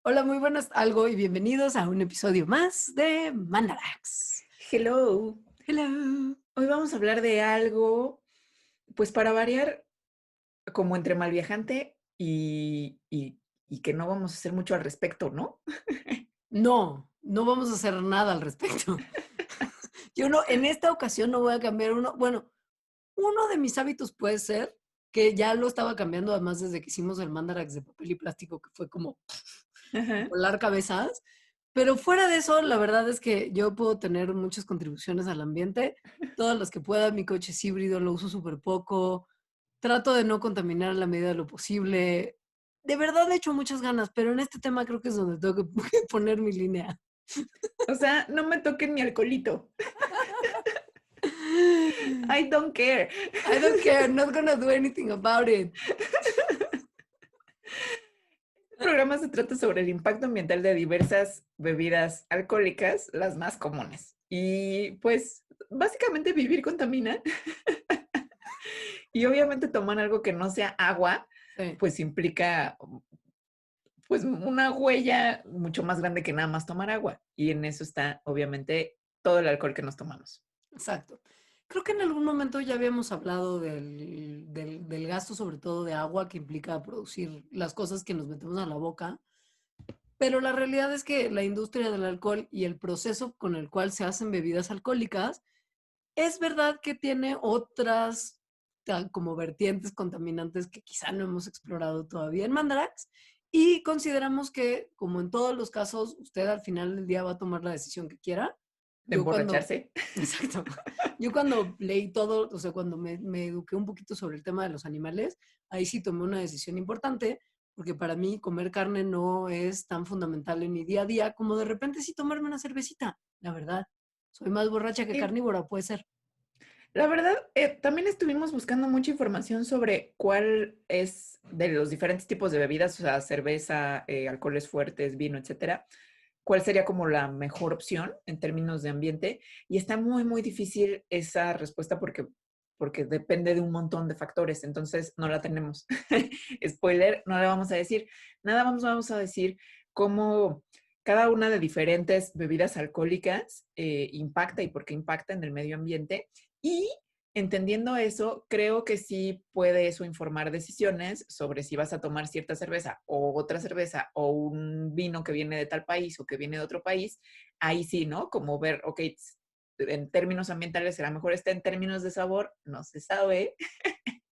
Hola, muy buenas algo y bienvenidos a un episodio más de Mandarax. Hello. Hello. Hoy vamos a hablar de algo, pues para variar, como entre malviajante y que no vamos a hacer mucho al respecto, ¿no? No, no vamos a hacer nada al respecto. Yo no, en esta ocasión no voy a cambiar uno de mis hábitos puede ser que ya lo estaba cambiando además desde que hicimos el Mandarax de papel y plástico, que fue como Ajá. volar cabezas. Pero fuera de eso, la verdad es que yo puedo tener muchas contribuciones al ambiente, todas las que pueda. Mi coche es híbrido, lo uso súper poco. Trato de no contaminar en la medida de lo posible. De verdad le echo muchas ganas, pero en este tema creo que es donde tengo que poner mi línea. O sea, no me toquen mi alcoholito. I don't care. I don't care, not gonna do anything about it. Este programa se trata sobre el impacto ambiental de diversas bebidas alcohólicas, las más comunes. Y pues básicamente vivir contamina y obviamente tomar algo que no sea agua, Sí, pues implica pues una huella mucho más grande que nada más tomar agua. Y en eso está, obviamente, todo el alcohol que nos tomamos. exacto. Creo que en algún momento ya habíamos hablado del gasto, sobre todo de agua, que implica producir las cosas que nos metemos a la boca. Pero la realidad es que la industria del alcohol y el proceso con el cual se hacen bebidas alcohólicas es verdad que tiene otras como vertientes contaminantes que quizá no hemos explorado todavía en Mandarax y consideramos que, como en todos los casos, usted al final del día va a tomar la decisión que quiera. De Yo cuando, emborracharse. exacto, yo cuando leí todo, o sea, cuando me eduqué un poquito sobre el tema de los animales, ahí sí tomé una decisión importante, porque para mí comer carne no es tan fundamental en mi día a día como de repente sí tomarme una cervecita, la verdad. Soy más borracha que Sí, carnívora, puede ser. la verdad, también estuvimos buscando mucha información sobre cuál es de los diferentes tipos de bebidas, o sea, cerveza, alcoholes fuertes, vino, etcétera, cuál sería como la mejor opción en términos de ambiente. Y está muy, muy difícil esa respuesta porque depende de un montón de factores. Entonces, no la tenemos. Spoiler, no la vamos a decir. Nada vamos a decir cómo cada una de diferentes bebidas alcohólicas impacta y por qué impacta en el medio ambiente. Y entendiendo eso, creo que sí puede eso informar decisiones sobre si vas a tomar cierta cerveza o otra cerveza o un vino que viene de tal país o que viene de otro país. Ahí sí, ¿no? Como ver, ok, en términos ambientales será mejor este, en términos de sabor, no se sabe.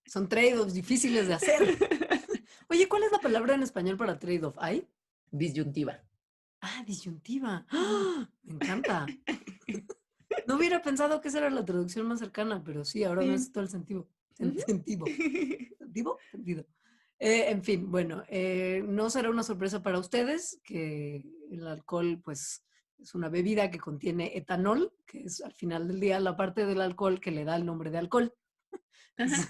Son trade-offs difíciles de hacer. Oye, ¿cuál es la palabra en español para trade-off? ¿Hay? Disyuntiva. Ah, disyuntiva. ¡Ah! Me encanta. No hubiera pensado que esa era la traducción más cercana, pero sí, ahora me hace Sí. todo el sentido. Ujú. Sentido. ¿Sentido? Sentido. En fin, bueno, no será una sorpresa para ustedes que el alcohol, pues, es una bebida que contiene etanol, que es al final del día la parte del alcohol que le da el nombre de alcohol. Ajá.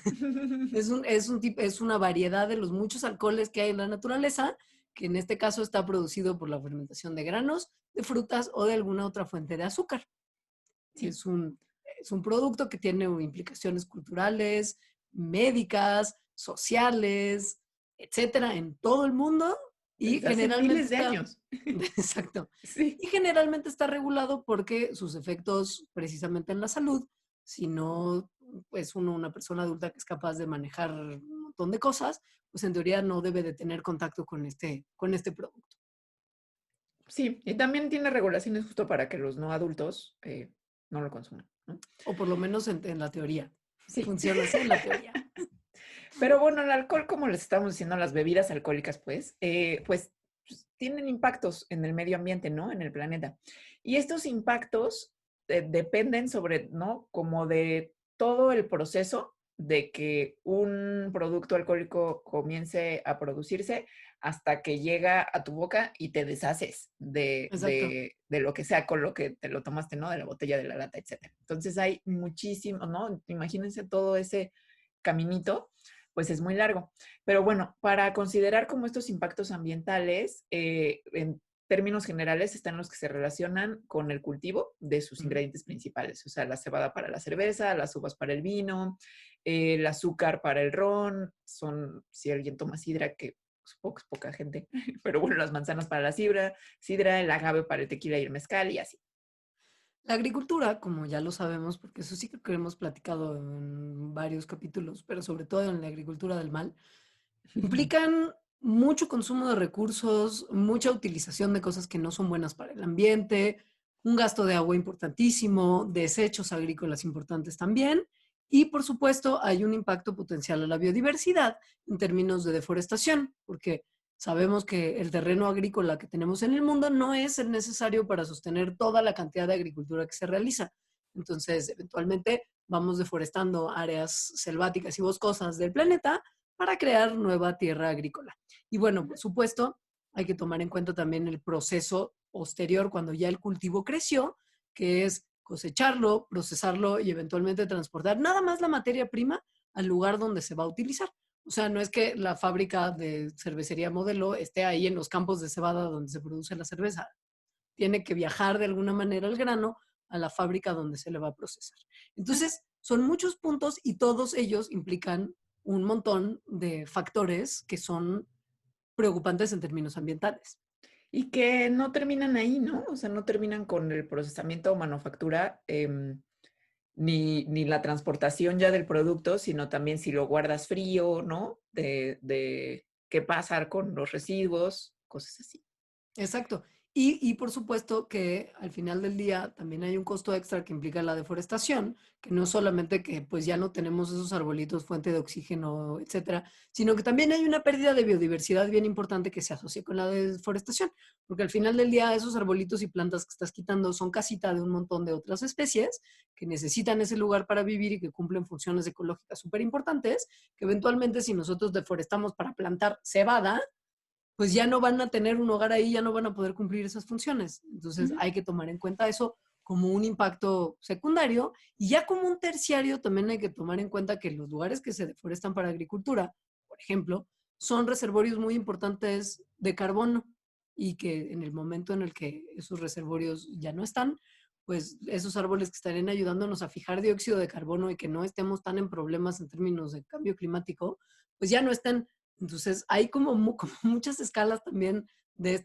Es una variedad de los muchos alcoholes que hay en la naturaleza, que en este caso está producido por la fermentación de granos, de frutas o de alguna otra fuente de azúcar. Sí, Es un, es un producto que tiene implicaciones culturales, médicas, sociales, etcétera, en todo el mundo y desde hace generalmente miles de está, años. exacto, Sí. y generalmente está regulado porque sus efectos precisamente en la salud, si no es una persona adulta que es capaz de manejar un montón de cosas, pues en teoría no debe de tener contacto con este producto. Sí, y también tiene regulaciones justo para que los no adultos no lo consuman, ¿no? O por lo menos en la teoría. Sí. Funciona así en la teoría. Pero bueno, el alcohol, como les estamos diciendo, las bebidas alcohólicas, pues tienen impactos en el medio ambiente, ¿no? En el planeta. Y estos impactos dependen sobre, ¿no? Como de todo el proceso de que un producto alcohólico comience a producirse hasta que llega a tu boca y te deshaces Exacto. de lo que sea con lo que te lo tomaste, ¿no? De la botella, de la lata, etcétera. Entonces hay muchísimo, ¿no? Imagínense todo ese caminito pues es muy largo. Pero bueno, para considerar como estos impactos ambientales, en términos generales están los que se relacionan con el cultivo de sus Ujú. ingredientes principales, o sea, la cebada para la cerveza, las uvas para el vino, el azúcar para el ron, son, si alguien toma sidra, que supongo que es poca gente, pero bueno, las manzanas para la sidra, el agave para el tequila y el mezcal y así. La agricultura, como ya lo sabemos, porque eso sí creo que hemos platicado en varios capítulos, pero sobre todo en la agricultura del mal, implican mucho consumo de recursos, mucha utilización de cosas que no son buenas para el ambiente, un gasto de agua importantísimo, desechos agrícolas importantes también, y por supuesto hay un impacto potencial a la biodiversidad en términos de deforestación, porque sabemos que el terreno agrícola que tenemos en el mundo no es el necesario para sostener toda la cantidad de agricultura que se realiza. Entonces, eventualmente vamos deforestando áreas selváticas y boscosas del planeta para crear nueva tierra agrícola. Y bueno, por supuesto, hay que tomar en cuenta también el proceso posterior cuando ya el cultivo creció, que es cosecharlo, procesarlo y eventualmente transportar nada más la materia prima al lugar donde se va a utilizar. O sea, no es que la fábrica de cervecería Modelo esté ahí en los campos de cebada donde se produce la cerveza. Tiene que viajar de alguna manera el grano a la fábrica donde se le va a procesar. Entonces, son muchos puntos y todos ellos implican un montón de factores que son preocupantes en términos ambientales. Y que no terminan ahí, ¿no? O sea, no terminan con el procesamiento o manufactura, ni la transportación ya del producto, sino también si lo guardas frío, ¿no? De qué pasar con los residuos, cosas así. Exacto. Y por supuesto que al final del día también hay un costo extra que implica la deforestación, que no solamente que pues ya no tenemos esos arbolitos, fuente de oxígeno, etcétera, sino que también hay una pérdida de biodiversidad bien importante que se asocia con la deforestación, porque al final del día esos arbolitos y plantas que estás quitando son casita de un montón de otras especies que necesitan ese lugar para vivir y que cumplen funciones ecológicas súper importantes, que eventualmente si nosotros deforestamos para plantar cebada, pues ya no van a tener un hogar ahí, ya no van a poder cumplir esas funciones. Entonces Ujú. hay que tomar en cuenta eso como un impacto secundario y ya como un terciario también hay que tomar en cuenta que los lugares que se deforestan para agricultura, por ejemplo, son reservorios muy importantes de carbono y que en el momento en el que esos reservorios ya no están, pues esos árboles que estarían ayudándonos a fijar dióxido de carbono y que no estemos tan en problemas en términos de cambio climático, pues ya no están. Entonces, hay como muchas escalas también de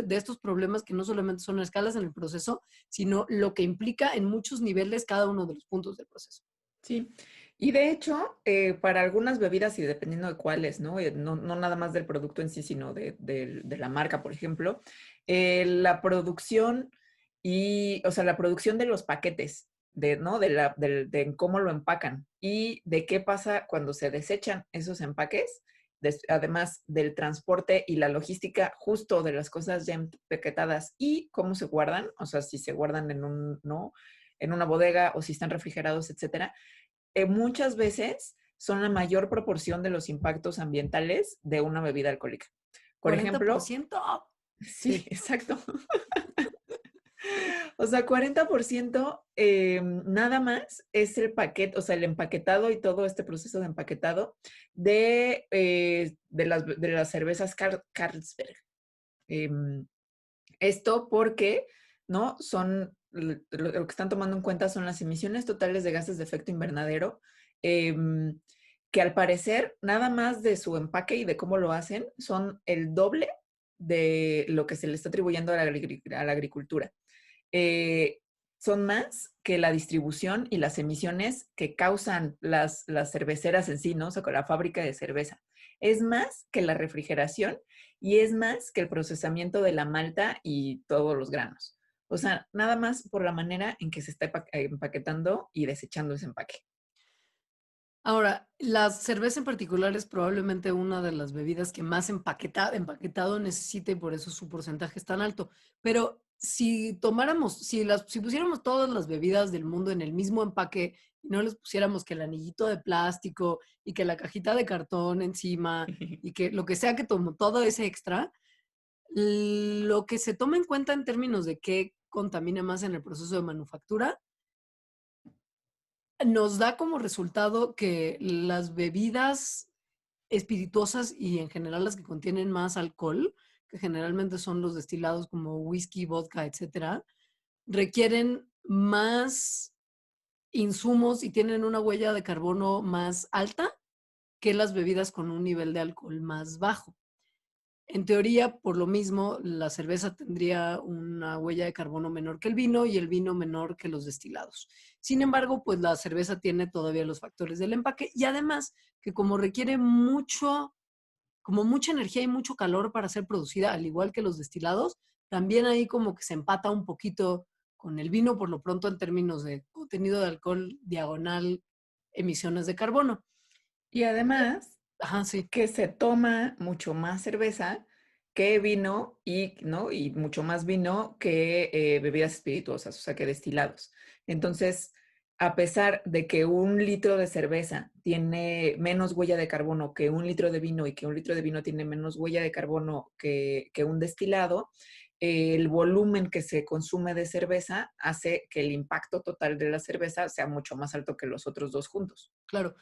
estos problemas que no solamente son escalas en el proceso, sino lo que implica en muchos niveles cada uno de los puntos del proceso. Sí. Y de hecho, para algunas bebidas y dependiendo de cuáles, ¿no? No nada más del producto en sí, sino de la marca, por ejemplo, la producción o sea, la producción de los paquetes, ¿no? De cómo lo empacan y de qué pasa cuando se desechan esos empaques, además del transporte y la logística justo de las cosas ya empaquetadas y cómo se guardan, o sea, si se guardan ¿no? En una bodega o si están refrigerados, etcétera, muchas veces son la mayor proporción de los impactos ambientales de una bebida alcohólica. Por ejemplo, 40%, sí, sí. exacto. O sea, 40% nada más es el paquete, o sea, el empaquetado y todo este proceso de empaquetado de las cervezas Carlsberg. Em, Esto porque, ¿no? Lo que están tomando en cuenta son las emisiones totales de gases de efecto invernadero, em, que al parecer, nada más de su empaque y de cómo lo hacen, son el doble de lo que se le está atribuyendo a la agricultura. Eh, Son más que la distribución y las emisiones que causan las cerveceras en sí, ¿no? O sea, con la fábrica de cerveza. Es más que la refrigeración y es más que el procesamiento de la malta y todos los granos. O sea, nada más por la manera en que se está empaquetando y desechando ese empaque. Ahora, la cerveza en particular es probablemente una de las bebidas que más empaquetado necesita y por eso su porcentaje es tan alto. Pero si tomáramos, si pusiéramos todas las bebidas del mundo en el mismo empaque y no les pusiéramos que el anillito de plástico y que la cajita de cartón encima y que lo que sea que tomó todo ese extra, lo que se toma en cuenta en términos de qué contamina más en el proceso de manufactura nos da como resultado que las bebidas espirituosas y en general las que contienen más alcohol, que generalmente son los destilados como whisky, vodka, etcétera, requieren más insumos y tienen una huella de carbono más alta que las bebidas con un nivel de alcohol más bajo. En teoría, por lo mismo, la cerveza tendría una huella de carbono menor que el vino y el vino menor que los destilados. Sin embargo, pues la cerveza tiene todavía los factores del empaque y además que como requiere como mucha energía y mucho calor para ser producida, al igual que los destilados, también ahí como que se empata un poquito con el vino por lo pronto en términos de contenido de alcohol diagonal emisiones de carbono. Y además Ajá, sí, que se toma mucho más cerveza que vino y, ¿no? Y mucho más vino que bebidas espirituosas, o sea, que destilados. Entonces, a pesar de que 1 litro de cerveza tiene menos huella de carbono que 1 litro de vino y que 1 litro de vino tiene menos huella de carbono que un destilado, el volumen que se consume de cerveza hace que el impacto total de la cerveza sea mucho más alto que los otros dos juntos. claro.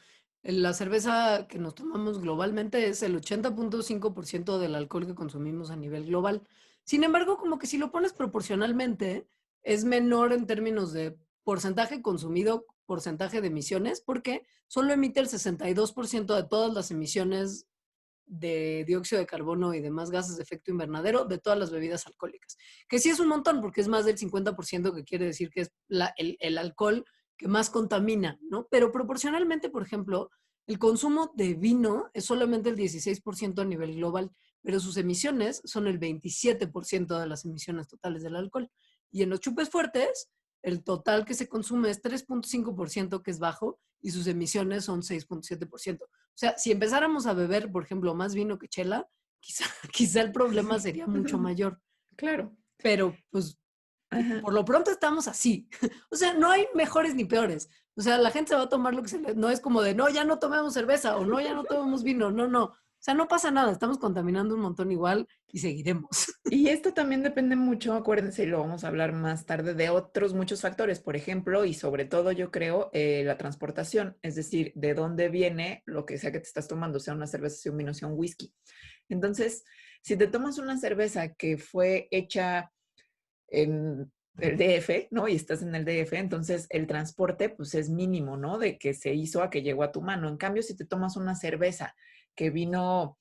La cerveza que nos tomamos globalmente es el 80.5% del alcohol que consumimos a nivel global. Sin embargo, como que si lo pones proporcionalmente, es menor en términos de porcentaje consumido, porcentaje de emisiones, porque solo emite el 62% de todas las emisiones de dióxido de carbono y demás gases de efecto invernadero de todas las bebidas alcohólicas. Que sí es un montón, porque es más del 50%, que quiere decir que es el alcohol que más contamina, ¿no? Pero proporcionalmente, por ejemplo, el consumo de vino es solamente el 16% a nivel global, pero sus emisiones son el 27% de las emisiones totales del alcohol. Y en los chupes fuertes, el total que se consume es 3.5%, que es bajo, y sus emisiones son 6.7%. O sea, si empezáramos a beber, por ejemplo, más vino que chela, quizá, quizá el problema sería mucho mayor. Claro. Pero, pues, Ajá. por lo pronto estamos así. O sea, no hay mejores ni peores. O sea, la gente se va a tomar lo que se le... No es como de, no, ya no tomemos cerveza o no, ya no tomemos vino. No, no. O sea, no pasa nada. Estamos contaminando un montón igual y seguiremos. Y esto también depende mucho, acuérdense, y lo vamos a hablar más tarde, de otros muchos factores, por ejemplo, y sobre todo yo creo, la transportación, es decir, de dónde viene lo que sea que te estás tomando, sea una cerveza, sea un vino, sea un whisky. Entonces, si te tomas una cerveza que fue hecha en el DF, ¿no? Y estás en el DF, entonces el transporte pues es mínimo, ¿no? De que se hizo a que llegó a tu mano. En cambio, si te tomas una cerveza que vino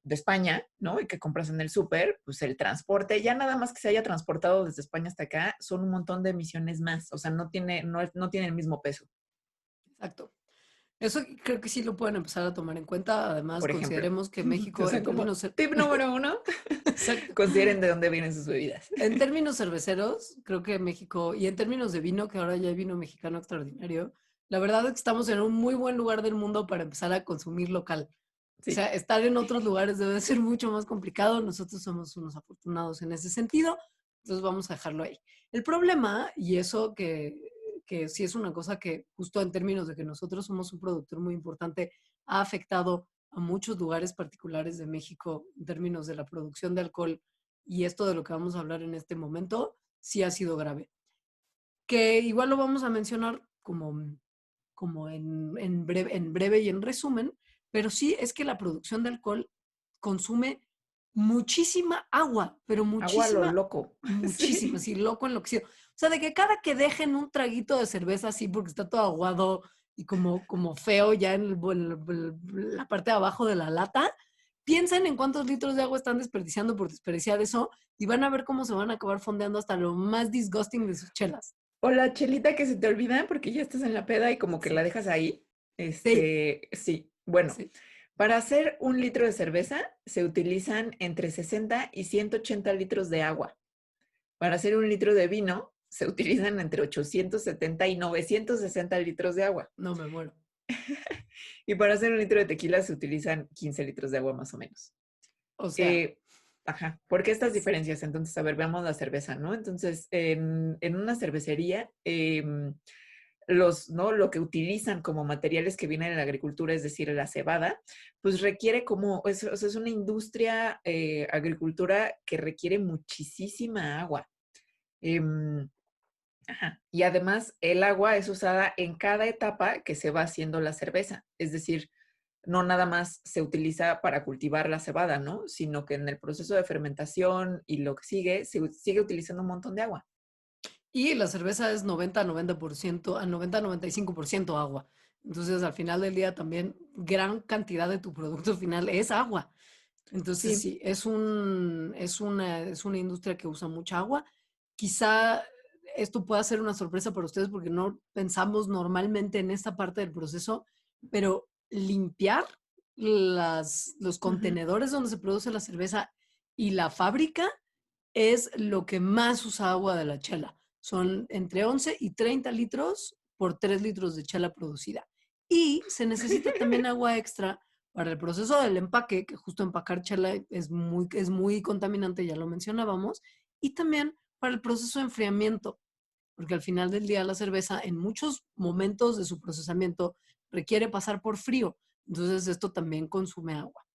de España, ¿no? Y que compras en el súper, pues el transporte, ya nada más que se haya transportado desde España hasta acá, son un montón de emisiones más. O sea, no tiene el mismo peso, Exacto. Eso creo que sí lo pueden empezar a tomar en cuenta. Además, por ejemplo. consideremos que O México, sea, en como términos... tip número uno, Exacto. consideren de dónde vienen sus bebidas. En términos cerveceros, creo que México, y en términos de vino, que ahora ya hay vino mexicano extraordinario, la verdad es que estamos en un muy buen lugar del mundo para empezar a consumir local. O Sí. sea, estar en otros lugares debe ser mucho más complicado. Nosotros somos unos afortunados en ese sentido, entonces vamos a dejarlo ahí. El problema, y eso que sí es una cosa que justo en términos de que nosotros somos un productor muy importante, ha afectado a muchos lugares particulares de México en términos de la producción de alcohol, y esto de lo que vamos a hablar en este momento, sí ha sido grave. Que igual lo vamos a mencionar como en breve y en resumen, pero sí es que la producción de alcohol consume muchísima agua, pero Agua a lo muchísima, loco. muchísima, Sí. así loco enloquecido. O sea, de que cada que dejen un traguito de cerveza así porque está todo aguado y como feo ya en la parte de abajo de la lata, piensen en cuántos litros de agua están desperdiciando por desperdiciar eso y van a ver cómo se van a acabar fondeando hasta lo más disgusting de sus chelas. O la chelita que se te olvida porque ya estás en la peda y como que la Sí, dejas ahí. sí, Sí. Bueno, sí. para hacer 1 litro de cerveza se utilizan entre 60 y 180 litros de agua. Para hacer 1 litro de vino se utilizan entre 870 y 960 litros de agua. No me muero. Y para hacer 1 litro de tequila se utilizan 15 litros de agua más o menos. O sea, Eh, ¿Por qué estas es, diferencias? Entonces, a ver, veamos la cerveza, ¿no? Entonces, en una cervecería, ¿no? Lo que utilizan como materiales que vienen de la agricultura, es decir, la cebada, pues requiere o sea, es una industria, agricultura que requiere muchísima agua. Em, y además, el agua es usada en cada etapa que se va haciendo la cerveza. Es decir, no nada más se utiliza para cultivar la cebada, ¿no? Sino que en el proceso de fermentación y lo que sigue, se sigue utilizando un montón de agua. y la cerveza es 90-95% agua. Entonces, al final del día también gran cantidad de tu producto final es agua. Entonces Sí. sí, es una industria que usa mucha agua. Quizá esto pueda ser una sorpresa para ustedes porque no pensamos normalmente en esta parte del proceso, pero limpiar los Ujú. contenedores donde se produce la cerveza y la fábrica es lo que más usa agua de la chela. Son entre 11 y 30 litros por 3 litros de chela producida. Y se necesita también agua extra para el proceso del empaque, que justo empacar chela es muy contaminante, ya lo mencionábamos, y también para el proceso de enfriamiento, porque al final del día la cerveza en muchos momentos de su procesamiento requiere pasar por frío. Entonces esto también consume agua.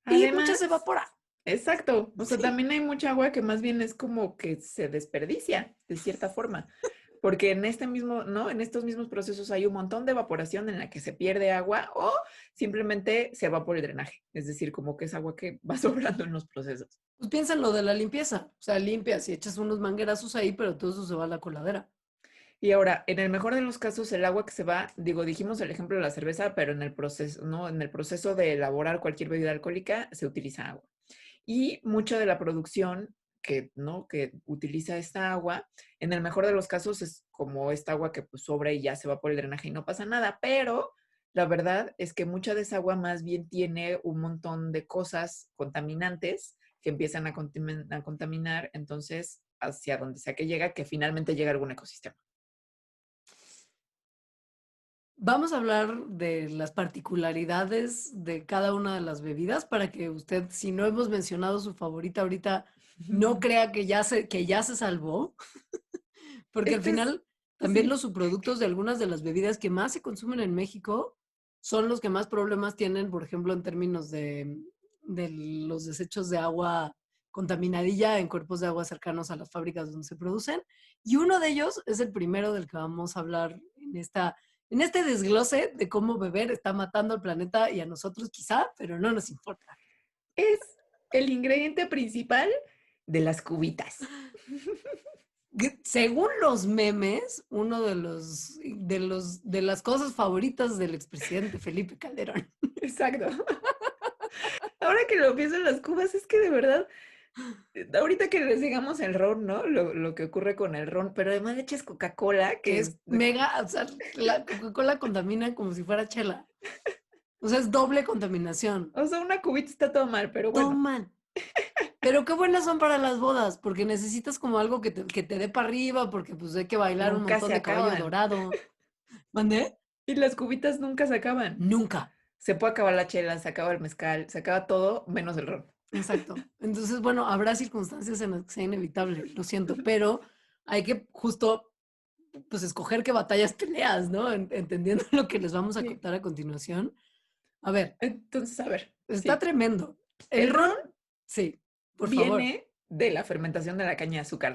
Y mucha Además, se evapora. exacto, o sea, Sí. también hay mucha agua que más bien es como que se desperdicia de cierta forma, porque en este mismo, ¿no? En estos mismos procesos hay un montón de evaporación en la que se pierde agua o simplemente se va por el drenaje, es decir, como que es agua que va sobrando en los procesos. Pues piensa en lo de la limpieza. O sea, limpias y echas unos manguerazos ahí, pero todo eso se va a la coladera. Y ahora, en el mejor de los casos, el agua que se va, digo, dijimos el ejemplo de la cerveza, pero en el proceso, ¿no? En el proceso de elaborar cualquier bebida alcohólica se utiliza agua. Y mucho de la producción que, ¿no? que utiliza esta agua, en el mejor de los casos es como esta agua que pues sobra y ya se va por el drenaje y no pasa nada, pero la verdad es que mucha de esa agua más bien tiene un montón de cosas contaminantes que empiezan a contaminar, entonces hacia donde sea que llega, que finalmente llega a algún ecosistema. Vamos a hablar de las particularidades de cada una de las bebidas para que usted, si no hemos mencionado su favorita ahorita, no crea que ya se salvó, porque al Este es, final también sí, los subproductos de algunas de las bebidas que más se consumen en México son los que más problemas tienen, por ejemplo, en términos de los desechos de agua contaminadilla en cuerpos de agua cercanos a las fábricas donde se producen. Y uno de ellos es el primero del que vamos a hablar en este desglose de cómo beber está matando al planeta y a nosotros quizá, pero no nos importa. es el ingrediente principal de las cubitas. Según los memes, uno de las cosas favoritas del expresidente Felipe Calderón. Exacto. Ahora que lo pienso en las cubas, es que de verdad, ahorita que les digamos el ron, ¿no? Lo que ocurre con el ron, pero además le echas Coca-Cola, Que que es es, mega, o sea, la Coca-Cola contamina como si fuera chela. O sea, es doble contaminación. o sea, una cubita está todo mal, pero bueno, Toman. Pero qué buenas son para las bodas, porque necesitas como algo que te dé para arriba, porque pues hay que bailar un nunca montón se de caballo acaban. dorado. ¿Mandé? Y las cubitas nunca se acaban. Nunca. Se puede acabar la chela, se acaba el mezcal, se acaba todo, menos el ron. Exacto. Entonces, bueno, habrá circunstancias en las que sea inevitable, lo siento, pero hay que justo, pues, escoger qué batallas peleas, ¿no? Entendiendo lo que les vamos a Sí. contar a continuación. A ver, Entonces, a ver, está sí. tremendo. El El ron, ron sí, por favor. viene de la fermentación de la caña de azúcar,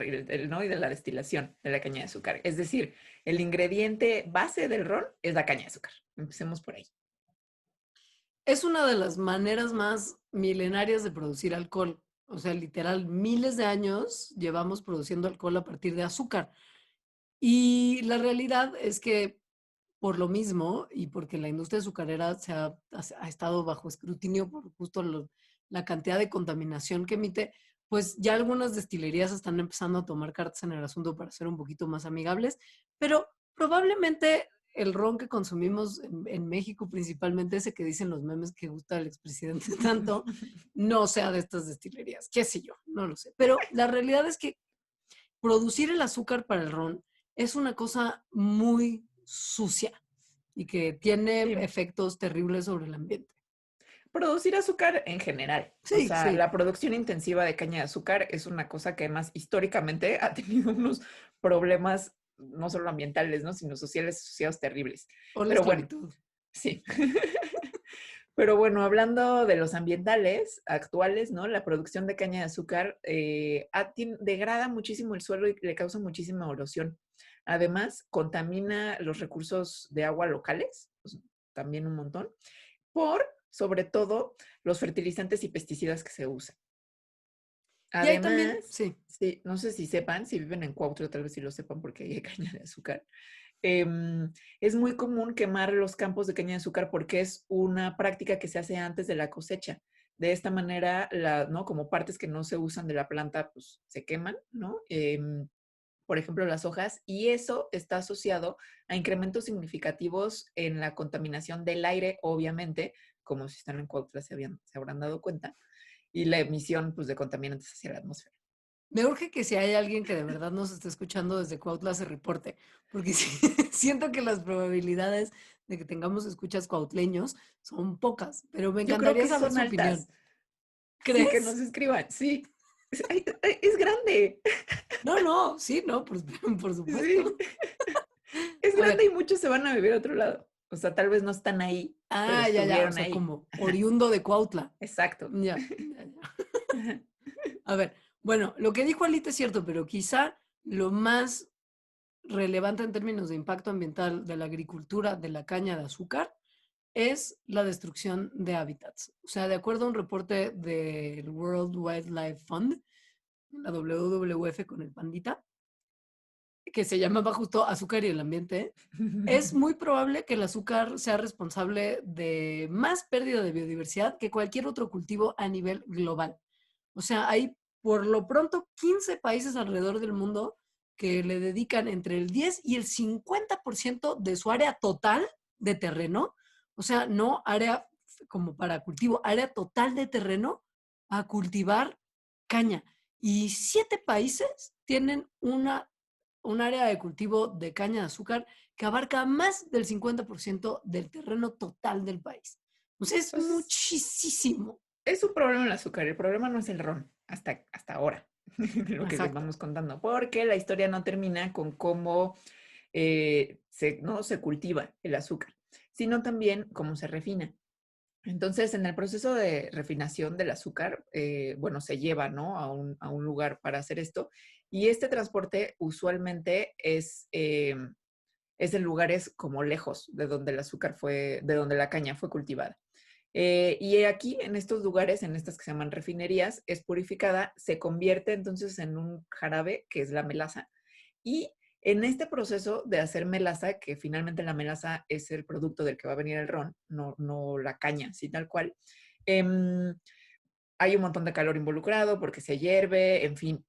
¿no? Y de la destilación de la caña de azúcar. Es decir, el ingrediente base del ron es la caña de azúcar. Empecemos por ahí. Es una de las maneras más milenarias de producir alcohol. O sea, literal, miles de años llevamos produciendo alcohol a partir de azúcar. Y la realidad es que por lo mismo y porque la industria azucarera ha estado bajo escrutinio por justo la cantidad de contaminación que emite, pues ya algunas destilerías están empezando a tomar cartas en el asunto para ser un poquito más amigables, pero probablemente el ron que consumimos en México, principalmente ese que dicen los memes que gusta el expresidente tanto, no sea de estas destilerías. ¿Qué sé yo? No lo sé. Pero la realidad es que producir el azúcar para el ron es una cosa muy sucia y que tiene Sí. efectos terribles sobre el ambiente. Producir azúcar en general. O Sí, sea, sí. la producción intensiva de caña de azúcar es una cosa que además históricamente ha tenido unos problemas no solo ambientales, ¿no? Sino sociales asociados terribles. O la Pero bueno, esclavitud. sí. Pero bueno, hablando de los ambientales actuales, ¿no? La producción de caña de azúcar degrada muchísimo el suelo y le causa muchísima erosión. Además, contamina los recursos de agua locales, pues, también un montón, por, sobre todo, los fertilizantes y pesticidas que se usan. Y hay también, Además, sí, sí, no sé si sepan, si viven en Cuautla, tal vez sí lo sepan porque ahí hay caña de azúcar. Es muy común quemar los campos de caña de azúcar porque es una práctica que se hace antes de la cosecha. De esta manera, ¿no? Como partes que no se usan de la planta, pues se queman, ¿no? Por ejemplo, las hojas, y eso está asociado a incrementos significativos en la contaminación del aire, obviamente, como si están en Cuautla se habrán dado cuenta, y la emisión pues, de contaminantes hacia la atmósfera. Me urge que si hay alguien que de verdad nos esté escuchando desde Cuautla se reporte, porque sí, siento que las probabilidades de que tengamos escuchas cuautleños son pocas, pero me Yo creo encantaría que saber son su opinión. altas. Sí, que ¿Crees? nos escriban, sí. Es grande, No, no, sí, no, por sí. supuesto. Es A ver, grande y muchos se van a vivir a otro lado. O sea, tal vez no están ahí, pero ya, o estuvieron sea, ahí. como Ajá, oriundo de Cuautla. exacto. Ya. Ajá. A ver, bueno, lo que dijo Alita es cierto, pero quizá lo más relevante en términos de impacto ambiental de la agricultura de la caña de azúcar es la destrucción de hábitats. O sea, de acuerdo a un reporte del World Wildlife Fund, la WWF con el pandita, que se llamaba justo Azúcar y el ambiente, es muy probable que el azúcar sea responsable de más pérdida de biodiversidad que cualquier otro cultivo a nivel global. O sea, hay por lo pronto 15 países alrededor del mundo que le dedican entre el 10 y el 50% de su área total de terreno, o sea, no área como para cultivo, área total de terreno a cultivar caña. Y 7 países tienen un área de cultivo de caña de azúcar que abarca más del 50% del terreno total del país. O sea, es Pues muchísimo. es un problema el azúcar, el problema no es el ron, hasta ahora, de lo que Exacto. vamos contando, porque la historia no termina con cómo no se cultiva el azúcar, sino también cómo se refina. Entonces, en el proceso de refinación del azúcar, bueno, se lleva, ¿no? A un lugar para hacer esto. Y este transporte usualmente es en lugares como lejos de donde el azúcar fue, de donde la caña fue cultivada. Y aquí, en estos lugares, en estas que se llaman refinerías, es purificada, se convierte entonces en un jarabe, que es la melaza. Y en este proceso de hacer melaza, que finalmente la melaza es el producto del que va a venir el ron, no la caña, sí, tal cual, em, hay un montón de calor involucrado porque se hierve, en fin.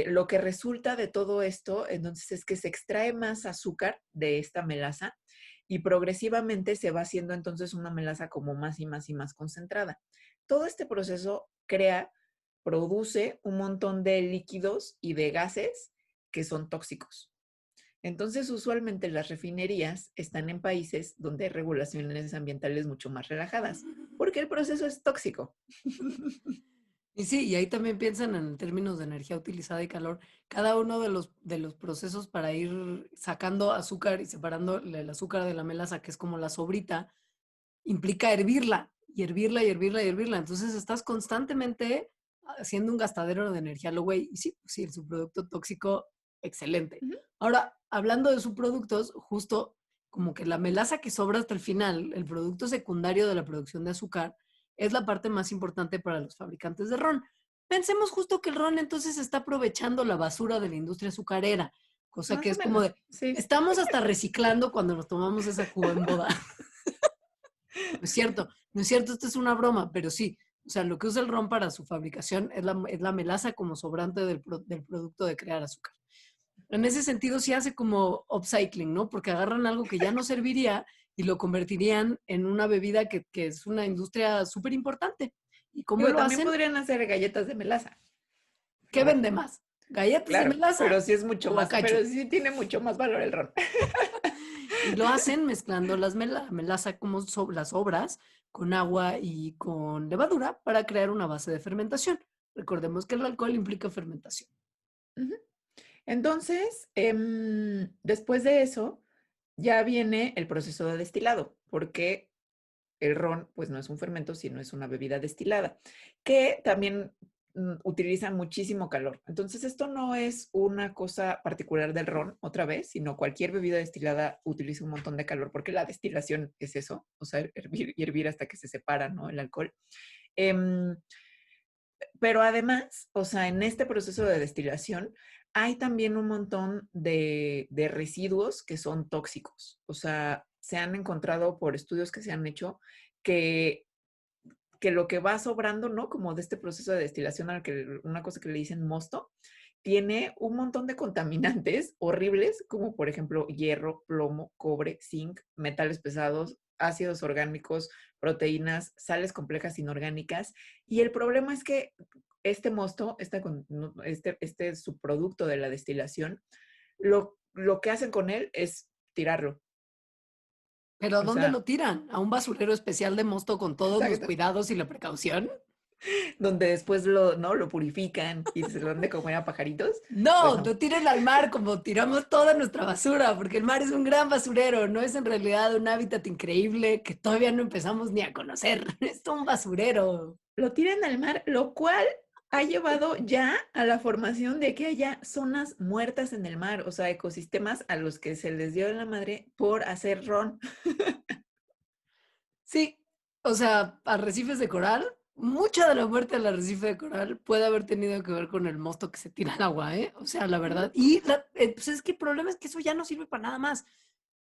Lo que resulta de todo esto, entonces, es que se extrae más azúcar de esta melaza y progresivamente se va haciendo entonces una melaza como más y más y más concentrada. Todo este proceso produce un montón de líquidos y de gases que son tóxicos. Entonces, usualmente las refinerías están en países donde hay regulaciones ambientales mucho más relajadas, porque el proceso es tóxico. Y sí, y ahí también piensan en términos de energía utilizada y calor. Cada uno de los procesos para ir sacando azúcar y separando el azúcar de la melaza, que es como la sobrita, implica hervirla y hervirla y hervirla y hervirla. Entonces estás constantemente haciendo un gastadero de energía, lo güey. Y sí, pues sí, el subproducto tóxico, excelente. Ujú. Ahora, hablando de subproductos, justo como que la melaza que sobra hasta el final, el producto secundario de la producción de azúcar, es la parte más importante para los fabricantes de ron. Pensemos justo que el ron entonces está aprovechando la basura de la industria azucarera, cosa que Más o es como menos, de, sí. estamos hasta reciclando cuando nos tomamos esa cuba en boda. No es cierto, no es cierto, esto es una broma, pero sí. O sea, lo que usa el ron para su fabricación es la melaza como sobrante del producto de crear azúcar. En ese sentido, sí hace como upcycling, ¿no? Porque agarran algo que ya no serviría y lo convertirían en una bebida que es una industria súper importante. ¿Y cómo Digo, lo también hacen? podrían hacer galletas de melaza, ¿Qué pero bueno, vende más? ¿Galletas de claro, pero melaza sí es mucho o más, bacacho? pero sí tiene mucho más valor el ron. Y lo hacen mezclando melaza como las sobras con agua y con levadura para crear una base de fermentación. Recordemos que el alcohol implica fermentación. Ujú. Entonces, después de eso, ya viene el proceso de destilado, porque el ron, pues no es un fermento, sino es una bebida destilada, que también utiliza muchísimo calor. Entonces, esto no es una cosa particular del ron, otra vez, sino cualquier bebida destilada utiliza un montón de calor, porque la destilación es eso, o sea, hervir y hervir hasta que se separa, ¿no? El alcohol. Em, pero además, o sea, en este proceso de destilación hay también un montón de residuos que son tóxicos. O sea, se han encontrado por estudios que se han hecho que que lo que va sobrando, ¿no? Como de este proceso de destilación, al que una cosa que le dicen mosto, tiene un montón de contaminantes horribles, como por ejemplo hierro, plomo, cobre, zinc, metales pesados, ácidos orgánicos, proteínas, sales complejas inorgánicas. Y el problema es que este mosto, este subproducto de la destilación, lo que hacen con él es tirarlo. ¿Pero a O dónde sea, lo tiran? ¿A un basurero especial de mosto con todos los exacto, cuidados y la precaución? donde después ¿no? Lo purifican y se lo dan de comer a pajaritos. Pues No, no, no tiren al mar como tiramos toda nuestra basura, porque el mar es un gran basurero, no es en realidad un hábitat increíble que todavía no empezamos ni a conocer. Es un basurero. lo tiran al mar, lo cual ha llevado ya a la formación de que haya zonas muertas en el mar, o sea, ecosistemas a los que se les dio en la madre por hacer ron. Sí, o sea, arrecifes de coral, mucha de la muerte del arrecife de coral puede haber tenido que ver con el mosto que se tira al agua, ¿eh? O sea, la verdad. Y pues es que el problema es que eso ya no sirve para nada más.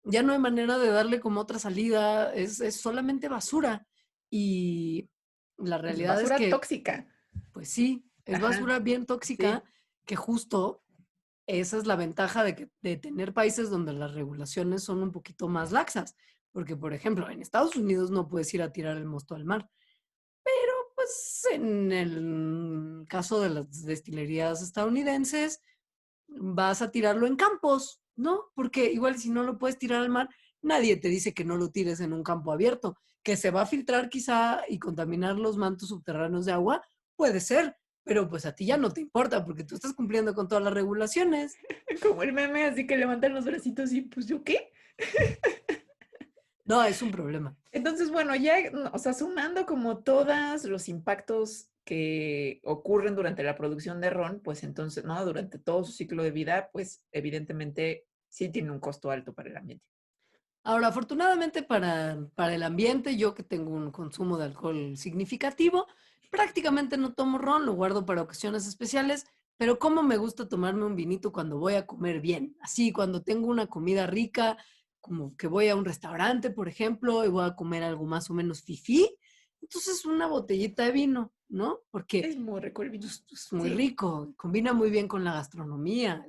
Ya no hay manera de darle como otra salida, es solamente basura. Y la Es realidad es basura que, tóxica. pues sí, es Ajá, basura bien tóxica, sí. que justo esa es la ventaja de tener países donde las regulaciones son un poquito más laxas. Porque, por ejemplo, en Estados Unidos no puedes ir a tirar el mosto al mar. Pero, pues, en el caso de las destilerías estadounidenses, vas a tirarlo en campos, ¿no? Porque igual si no lo puedes tirar al mar, nadie te dice que no lo tires en un campo abierto, que se va a filtrar quizá y contaminar los mantos subterráneos de agua, puede ser, pero pues a ti ya no te importa porque tú estás cumpliendo con todas las regulaciones. Como el meme, así que levantan los bracitos y pues yo qué. No, es un problema. Entonces, bueno, ya, o sea, sumando como todos los impactos que ocurren durante la producción de ron, pues entonces, ¿no? Durante todo su ciclo de vida, pues evidentemente sí tiene un costo alto para el ambiente. Ahora, afortunadamente para el ambiente, yo que tengo un consumo de alcohol significativo, prácticamente no tomo ron, lo guardo para ocasiones especiales, pero como me gusta tomarme un vinito cuando voy a comer bien, así cuando tengo una comida rica, como que voy a un restaurante, por ejemplo, y voy a comer algo más o menos fifí, entonces una botellita de vino, ¿no? Porque Es muy rico el vino. es muy Sí. rico, combina muy bien con la gastronomía.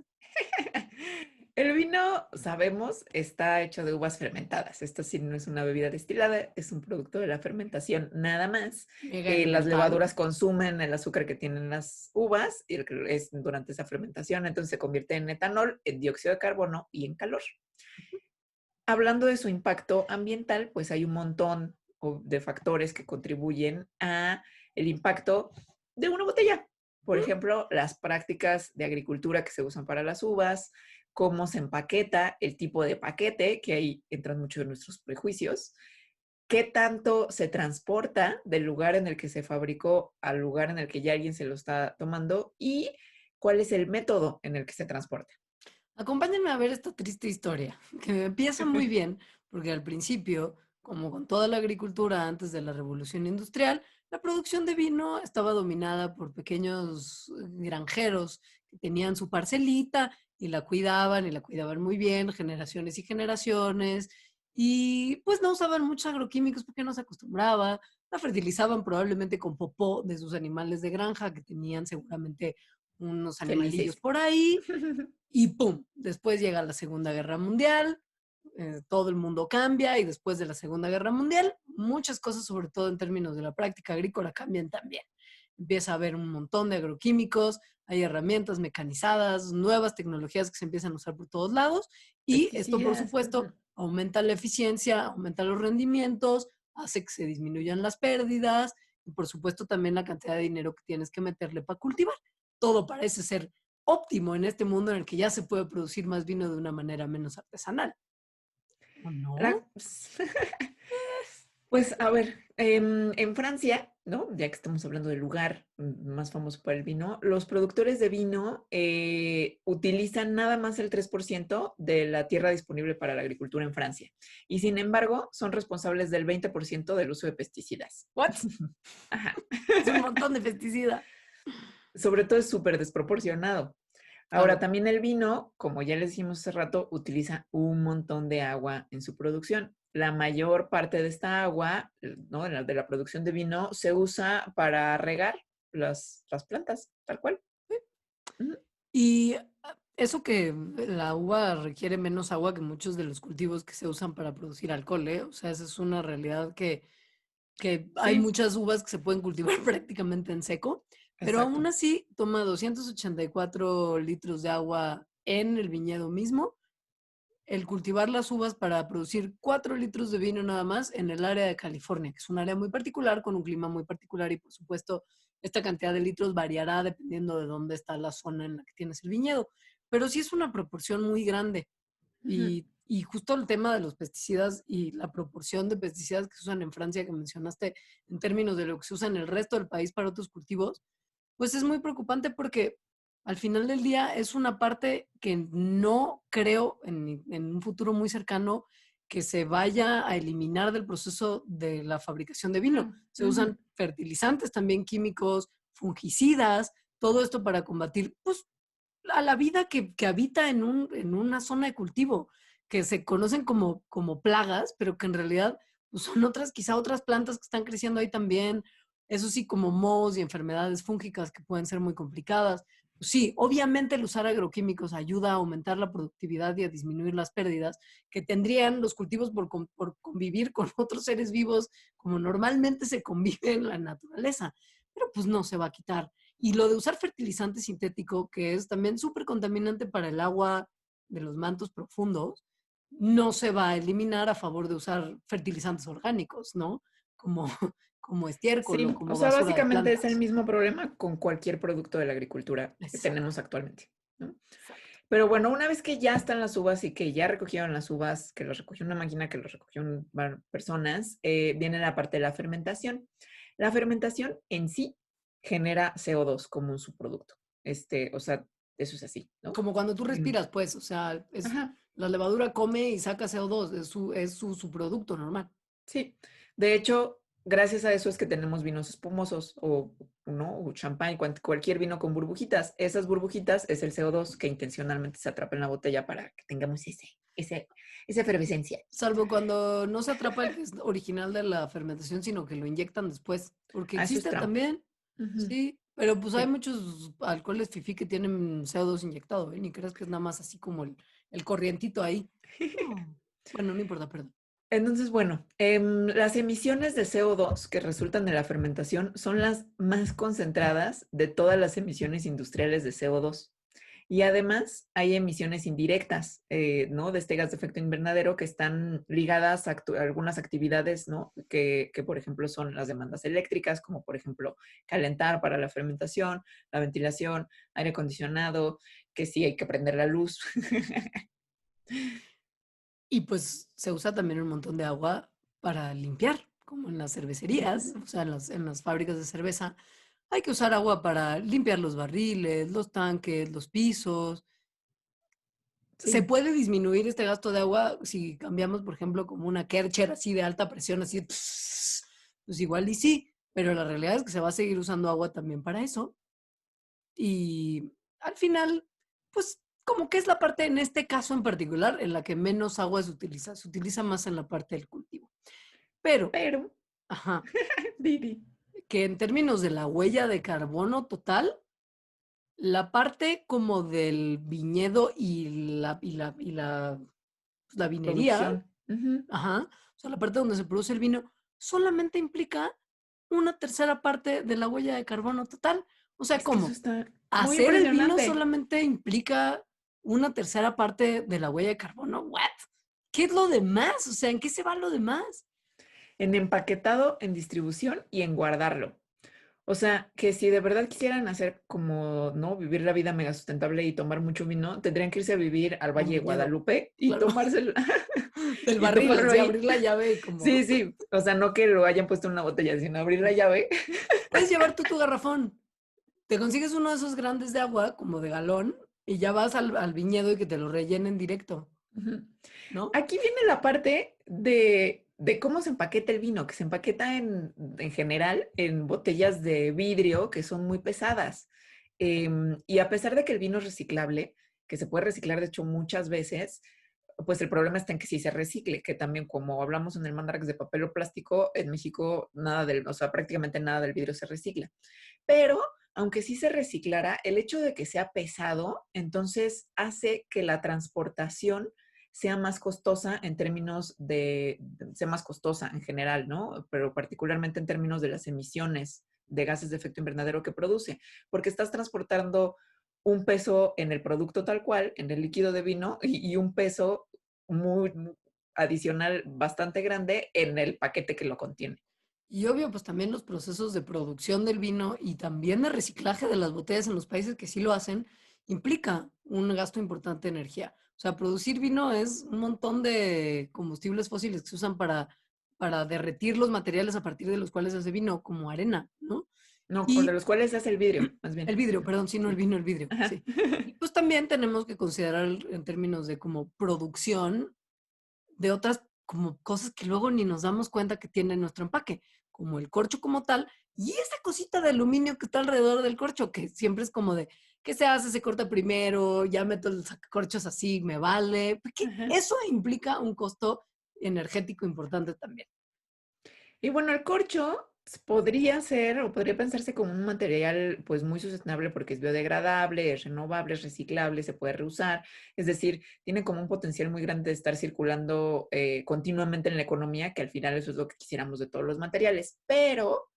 El vino, sabemos, está hecho de uvas fermentadas. Esto sí no es una bebida destilada, es un producto de la fermentación, nada más. Mega Las elemental. levaduras consumen el azúcar que tienen las uvas y es durante esa fermentación, entonces se convierte en etanol, en dióxido de carbono y en calor. Hablando de su impacto ambiental, pues hay un montón de factores que contribuyen a el impacto de una botella. Por ejemplo, las prácticas de agricultura que se usan para las uvas, cómo se empaqueta, el tipo de paquete, que ahí entran muchos de nuestros prejuicios, qué tanto se transporta del lugar en el que se fabricó al lugar en el que ya alguien se lo está tomando y cuál es el método en el que se transporta. Acompáñenme a ver esta triste historia, que empieza muy bien, porque al principio, como con toda la agricultura antes de la revolución industrial, la producción de vino estaba dominada por pequeños granjeros que tenían su parcelita y la cuidaban muy bien, generaciones y generaciones, y pues no usaban muchos agroquímicos porque no se acostumbraba, la fertilizaban probablemente con popó de sus animales de granja que tenían seguramente unos animalillos Felices. por ahí y ¡pum! Después llega la Segunda Guerra Mundial, todo el mundo cambia y después de la Segunda Guerra Mundial, muchas cosas, sobre todo en términos de la práctica agrícola, cambian también. Empieza a haber un montón de agroquímicos, hay herramientas mecanizadas, nuevas tecnologías que se empiezan a usar por todos lados y esto, por Pesticidas. supuesto, aumenta la eficiencia, aumenta los rendimientos, hace que se disminuyan las pérdidas y, por supuesto, también la cantidad de dinero que tienes que meterle para cultivar. Todo parece ser óptimo en este mundo en el que ya se puede producir más vino de una manera menos artesanal. ¿O La- no? Pues a ver, en Francia, ¿no? Ya que estamos hablando del lugar más famoso para el vino, los productores de vino utilizan nada más el 3% de la tierra disponible para la agricultura en Francia. Y sin embargo, son responsables del 20% del uso de pesticidas. ¿What? Ajá. Es un montón de pesticida. Sobre todo es súper desproporcionado. Ahora, Claro. también el vino, como ya les dijimos hace rato, utiliza un montón de agua en su producción. la mayor parte de esta agua, ¿no? De la producción de vino, se usa para regar las plantas, tal cual. Ujú. Y eso que la uva requiere menos agua que muchos de los cultivos que se usan para producir alcohol, ¿eh? O sea, esa es una realidad que hay Sí, muchas uvas que se pueden cultivar prácticamente en seco, pero aún exacto. así toma 284 litros de agua en el viñedo mismo el cultivar las uvas para producir 4 litros de vino nada más en el área de California, que es un área muy particular, con un clima muy particular y por supuesto esta cantidad de litros variará dependiendo de dónde está la zona en la que tienes el viñedo, pero sí es una proporción muy grande Ujú. y justo el tema de los pesticidas y la proporción de pesticidas que se usan en Francia que mencionaste en términos de lo que se usa en el resto del país para otros cultivos, pues es muy preocupante porque al final del día es una parte que no creo en un futuro muy cercano que se vaya a eliminar del proceso de la fabricación de vino. Ah, Se ujú. usan fertilizantes también químicos, fungicidas, todo esto para combatir pues, a la vida que habita en una zona de cultivo, que se conocen como plagas, pero que en realidad pues, son otras, quizá otras plantas que están creciendo ahí también, eso sí, como mohos y enfermedades fúngicas que pueden ser muy complicadas. Pues sí, obviamente el usar agroquímicos ayuda a aumentar la productividad y a disminuir las pérdidas que tendrían los cultivos por convivir con otros seres vivos como normalmente se convive en la naturaleza, pero pues no se va a quitar. Y lo de usar fertilizante sintético, que es también súper contaminante para el agua de los mantos profundos, no se va a eliminar a favor de usar fertilizantes orgánicos, ¿no? Como, como estiércol o Sí, o como sea, basura de básicamente es el plantas. mismo problema con cualquier producto de la agricultura que tenemos Exacto, actualmente, ¿no? exacto. Pero bueno, una vez que ya están las uvas y que ya recogieron las uvas, que las recogió una máquina, que las recogió personas, viene la parte de la fermentación. La fermentación en sí genera CO2 como un subproducto. O sea, eso es así, ¿no? Como cuando tú Mm, respiras, pues, o sea, ajá, la levadura come y saca CO2, su producto normal. sí. De hecho, gracias a eso es que tenemos vinos espumosos o, ¿no? O champán, cualquier vino con burbujitas. Esas burbujitas es el CO2 que intencionalmente se atrapa en la botella para que tengamos esa efervescencia. Salvo cuando no se atrapa el que es original de la fermentación, sino que lo inyectan después, porque Ah, eso es existe trampa. también, Ujú, sí, pero pues hay sí. muchos alcoholes fifí que tienen CO2 inyectado, ¿eh? Ni creas que es nada más así como el corrientito ahí. No. Bueno, no importa, perdón. Entonces, bueno, las emisiones de CO2 que resultan de la fermentación son las más concentradas de todas las emisiones industriales de CO2. Y además hay emisiones indirectas, ¿no? De este gas de efecto invernadero que están ligadas a algunas actividades, ¿no? Que, por ejemplo, son las demandas eléctricas, como por ejemplo calentar para la fermentación, la ventilación, aire acondicionado, que sí hay que prender la luz. Y pues se usa también un montón de agua para limpiar, como en las cervecerías, o sea, en las fábricas de cerveza. Hay que usar agua para limpiar los barriles, los tanques, los pisos. ¿Se Sí, puede disminuir este gasto de agua si cambiamos, por ejemplo, como una Kärcher así de alta presión, así, pues igual y sí, pero la realidad es que se va a seguir usando agua también para eso. Y al final, pues como que es la parte, en este caso en particular, en la que menos agua se utiliza más en la parte del cultivo. Pero, pero, ajá, Didi. que en términos de la huella de carbono total, la parte como del viñedo y la vinería. Producción. Ujú. Ajá. O sea, la parte donde se produce el vino solamente implica una tercera parte de la huella de carbono total. O sea, Es que eso ¿cómo? está muy Hacer el vino impresionante. solamente implica una tercera parte de la huella de carbono. ¿What? ¿Qué es lo demás? O sea, ¿en qué se va lo demás? En empaquetado, en distribución y en guardarlo. O sea, que si de verdad quisieran hacer como, ¿no? Vivir la vida mega sustentable y tomar mucho vino, tendrían que irse a vivir al A un Valle de viñedo, Guadalupe y claro. tomárselo Del y barril, tomarlo así ahí. abrir la llave y como, Sí, sí. O sea, no que lo hayan puesto en una botella, sino abrir la llave. puedes llevar tú tu garrafón. Te consigues uno de esos grandes de agua, como de galón, y ya vas al viñedo y que te lo rellenen directo, Ujú. ¿no? Aquí viene la parte de cómo se empaqueta el vino, que se empaqueta en general en botellas de vidrio que son muy pesadas. Y a pesar de que el vino es reciclable, que se puede reciclar de hecho muchas veces, pues el problema está en que sí se recicle, que también como hablamos en el Mandarax de papel o plástico, en México o sea, prácticamente nada del vidrio se recicla. Pero aunque sí se reciclara, el hecho de que sea pesado, entonces hace que la transportación sea más costosa en términos sea más costosa en general, ¿no? Pero particularmente en términos de las emisiones de gases de efecto invernadero que produce, porque estás transportando un peso en el producto tal cual, en el líquido de vino, y un peso muy adicional bastante grande en el paquete que lo contiene. Y obvio, pues también los procesos de producción del vino y también de reciclaje de las botellas en los países que sí lo hacen, implica un gasto importante de energía. O sea, producir vino es un montón de combustibles fósiles que se usan para derretir los materiales a partir de los cuales se hace vino, como arena, ¿no? No, de Y los cuales es el vidrio, más bien. el vidrio, perdón, sí, no el Sí. vino, el vidrio, Ajá. sí. Y pues también tenemos que considerar en términos de como producción de otras como cosas que luego ni nos damos cuenta que tiene nuestro empaque, como el corcho como tal, y esa cosita de aluminio que está alrededor del corcho, que siempre es como de, ¿qué se hace? Se corta primero, ya meto los corchos así, me vale, porque Ajá. eso implica un costo energético importante también. Y bueno, el corcho podría ser o podría pensarse como un material pues muy sustentable porque es biodegradable, es renovable, es reciclable, se puede reusar. Es decir, tiene como un potencial muy grande de estar circulando continuamente en la economía, que al final eso es lo que quisiéramos de todos los materiales. Pero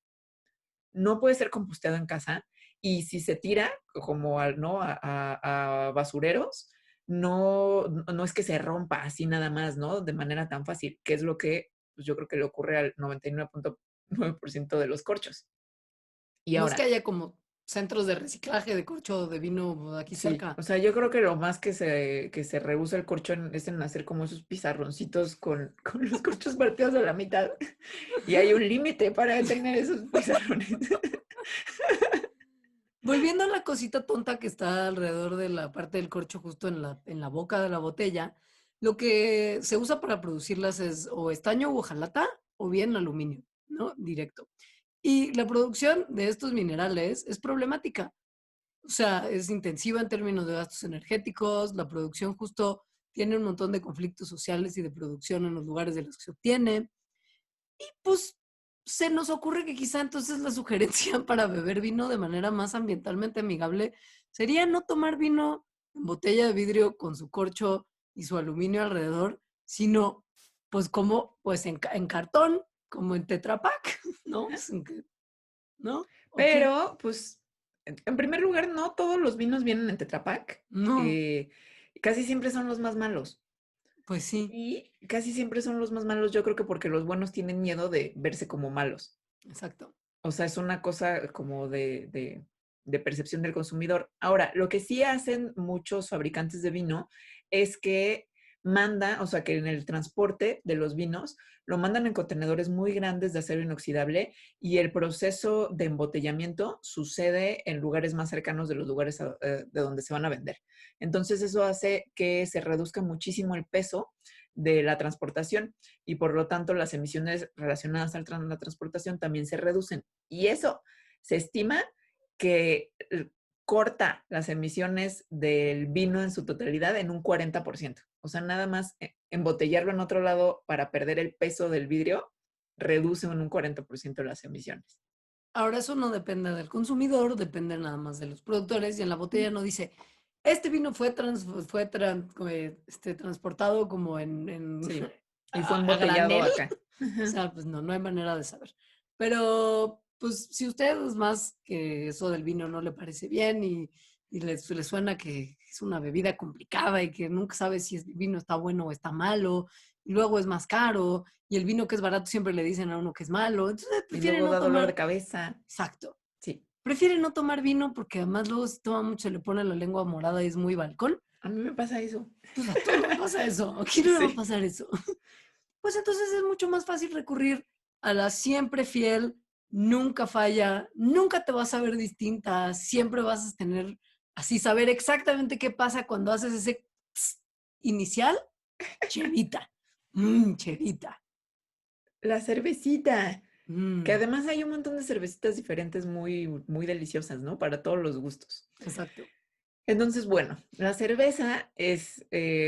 no puede ser composteado en casa y si se tira como ¿no? a basureros, no es que se rompa así nada más, ¿no? De manera tan fácil, que es lo que pues, yo creo que le ocurre al 99.9% de los corchos. Y No es que ahora, haya como centros de reciclaje de corcho de vino aquí sí, cerca. o sea, yo creo que lo más que se rehúsa el corcho es en hacer como esos pizarroncitos con los corchos partidos a la mitad. Y hay un límite para tener esos pizarrones. Volviendo a la cosita tonta que está alrededor de la parte del corcho justo en la boca de la botella, lo que se usa para producirlas es o estaño o hojalata o bien aluminio, ¿no? Directo. Y la producción de estos minerales es problemática. O sea, es intensiva en términos de gastos energéticos, la producción justo tiene un montón de conflictos sociales y de producción en los lugares de los que se obtiene. Y pues se nos ocurre que quizá entonces la sugerencia para beber vino de manera más ambientalmente amigable sería no tomar vino en botella de vidrio con su corcho y su aluminio alrededor, sino pues como pues en cartón, como en Tetra Pak, ¿no? ¿No? ¿O qué? Pero, pues, en primer lugar, no todos los vinos vienen en Tetra Pak. No, Casi siempre son los más malos. pues sí, Y casi siempre son los más malos, yo creo que porque los buenos tienen miedo de verse como malos. exacto. O sea, es una cosa como de percepción del consumidor. Ahora, lo que sí hacen muchos fabricantes de vino es que o sea, que en el transporte de los vinos lo mandan en contenedores muy grandes de acero inoxidable y el proceso de embotellamiento sucede en lugares más cercanos de los lugares de donde se van a vender. Entonces, eso hace que se reduzca muchísimo el peso de la transportación y por lo tanto las emisiones relacionadas a la transportación también se reducen. Y eso se estima que corta las emisiones del vino en su totalidad en un 40%. O sea, nada más embotellarlo en otro lado para perder el peso del vidrio reduce en un 40% las emisiones. Ahora eso no depende del consumidor, depende nada más de los productores y en la botella no dice, este vino fue transportado como Sí. Y fue a embotellado granel. acá. O sea, pues no hay manera de saber. Pero, pues, si a ustedes más que eso del vino no le parece bien y les suena que es una bebida complicada y que nunca sabes si el vino está bueno o está malo, y luego es más caro, y el vino que es barato siempre le dicen a uno que es malo, entonces Y prefieren luego no da dolor de tomar, cabeza. exacto, Sí. prefieren no tomar vino porque además luego si toma mucho se le pone la lengua morada y es muy balcón. A mí me pasa eso. Pues a todos nos pasa eso, ¿a quién no le va a Sí. pasar eso? Pues entonces es mucho más fácil recurrir a la siempre fiel, nunca falla, nunca te vas a ver distinta, siempre vas a tener así, saber exactamente qué pasa cuando haces ese tss inicial, chelita, chelita, La cervecita. Que mm, además hay un montón de cervecitas diferentes muy, muy deliciosas, ¿no? Para todos los gustos. exacto. Entonces, bueno, la cerveza es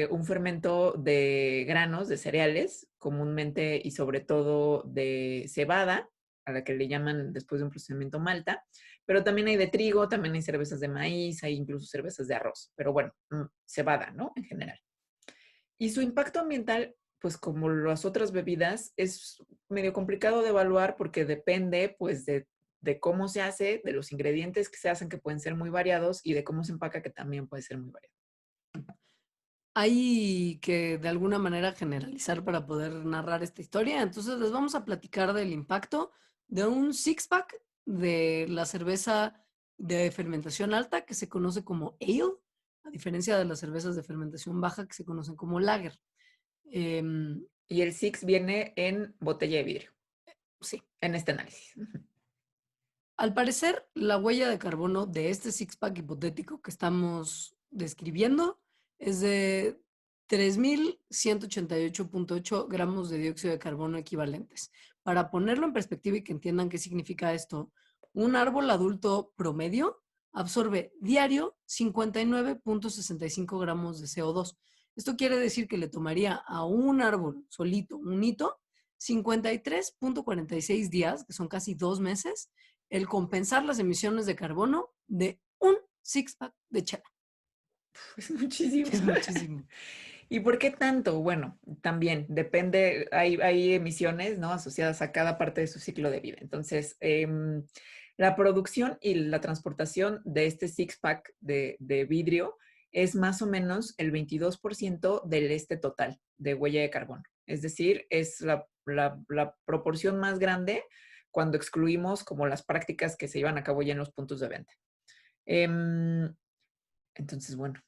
un fermento de granos, de cereales, comúnmente y sobre todo de cebada, a la que le llaman después de un procesamiento malta, pero también hay de trigo, también hay cervezas de maíz, hay incluso cervezas de arroz, pero bueno, cebada, ¿no? En general. Y su impacto ambiental, pues como las otras bebidas, es medio complicado de evaluar porque depende, pues, de cómo se hace, de los ingredientes que se hacen, que pueden ser muy variados, y de cómo se empaca, que también puede ser muy variado. Hay que de alguna manera generalizar para poder narrar esta historia. Entonces les vamos a platicar del impacto de un six-pack de la cerveza de fermentación alta que se conoce como ale, a diferencia de las cervezas de fermentación baja que se conocen como lager. Em, Y el Six viene en botella de vidrio, sí, en este análisis. al parecer la huella de carbono de este six-pack hipotético que estamos describiendo es de 3.188.8 gramos de dióxido de carbono equivalentes. Para ponerlo en perspectiva y que entiendan qué significa esto, un árbol adulto promedio absorbe diario 59.65 gramos de CO2. Esto quiere decir que le tomaría a un árbol solito, un hito, 53.46 días, que son casi 2 meses, el compensar las emisiones de carbono de un six-pack de chela. Es muchísimo. Es muchísimo. ¿Y por qué tanto? Bueno, también depende, hay emisiones, ¿no? Asociadas a cada parte de su ciclo de vida. Entonces, la producción y la transportación de este six-pack de vidrio es más o menos el 22% del total de huella de carbono. Es decir, es la proporción más grande cuando excluimos como las prácticas que se llevan a cabo ya en los puntos de venta. Entonces, bueno.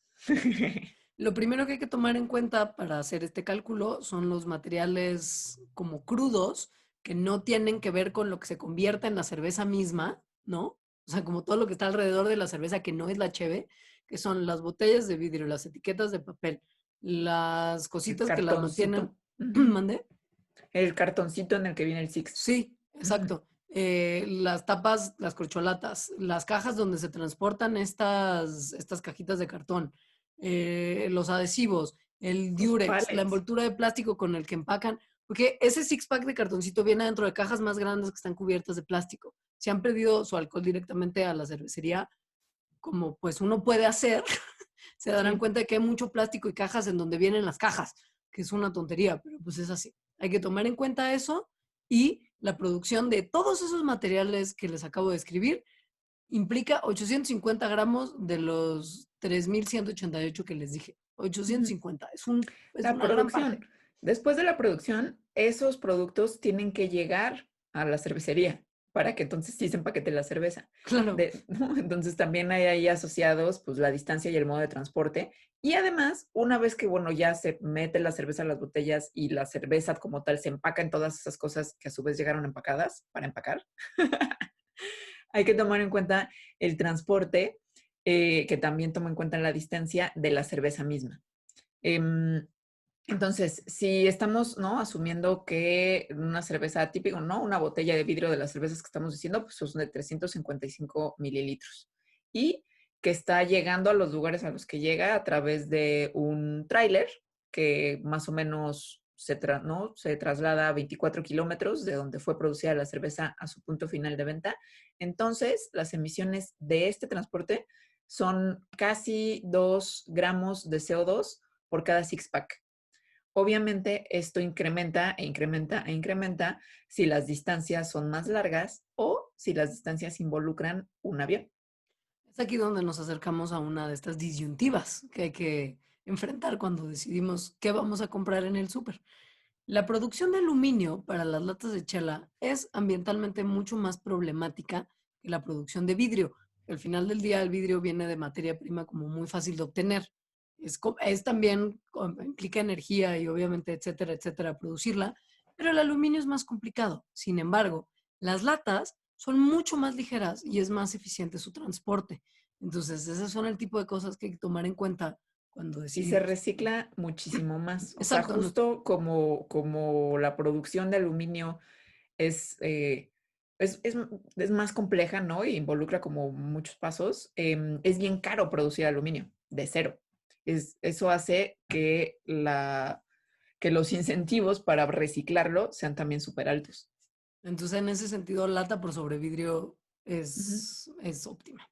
Lo primero que hay que tomar en cuenta para hacer este cálculo son los materiales como crudos, que no tienen que ver con lo que se convierte en la cerveza misma, ¿no? O sea, como todo lo que está alrededor de la cerveza que no es la cheve, que son las botellas de vidrio, las etiquetas de papel, las El cositas que las mantienen. cartoncito. Ujú. ¿Mandé? El cartoncito en el que viene el Six. Sí, Ujú. exacto. Las tapas, las corcholatas, las cajas donde se transportan estas cajitas de cartón, los adhesivos, el Los Durex, la pallets. envoltura de plástico con el que empacan, porque ese six-pack de cartoncito viene dentro de cajas más grandes que están cubiertas de plástico. Si han pedido su alcohol directamente a la cervecería, como pues uno puede hacer, se darán Sí. cuenta de que hay mucho plástico y cajas en donde vienen las cajas, que es una tontería, pero pues es así. Hay que tomar en cuenta eso y la producción de todos esos materiales que les acabo de escribir implica 850 gramos de los 3.188 que les dije. Ujú. 850, es La una gran parte. producción. Después de la producción, esos productos tienen que llegar a la cervecería para que entonces sí se empaquete la cerveza. Claro, ¿No? Entonces también hay ahí asociados pues la distancia y el modo de transporte. Y además, una vez que bueno, ya se mete la cerveza a las botellas y la cerveza como tal se empaca en todas esas cosas que a su vez llegaron empacadas para empacar, hay que tomar en cuenta el transporte, que también toma en cuenta la distancia de la cerveza misma. Em, entonces, si estamos, ¿no? Asumiendo que una cerveza típica, ¿no? Una botella de vidrio de las cervezas que estamos diciendo, pues son de 355 mililitros. Y que está llegando a los lugares a los que llega a través de un tráiler que más o menos ¿no? Se traslada a 24 kilómetros de donde fue producida la cerveza a su punto final de venta. Entonces, las emisiones de este transporte son casi 2 gramos de CO2 por cada six-pack. Obviamente, esto incrementa e incrementa e incrementa si las distancias son más largas o si las distancias involucran un avión. es aquí donde nos acercamos a una de estas disyuntivas que hay que enfrentar cuando decidimos qué vamos a comprar en el súper. La producción de aluminio para las latas de chela es ambientalmente mucho más problemática que la producción de vidrio. Al final del día, el vidrio viene de materia prima como muy fácil de obtener. Es también, implica energía y obviamente, etcétera, etcétera, producirla, pero el aluminio es más complicado. Sin embargo, las latas son mucho más ligeras y es más eficiente su transporte. Entonces, esos son el tipo de cosas que hay que tomar en cuenta cuando Y se decidimos. recicla muchísimo más. O sea, Exacto, no, justo como la producción de aluminio es es más compleja, ¿no? Y involucra como muchos pasos. Es bien caro producir aluminio de cero. Eso hace que los incentivos para reciclarlo sean también súper altos. Entonces, en ese sentido, lata por sobre vidrio Ujú. es óptima.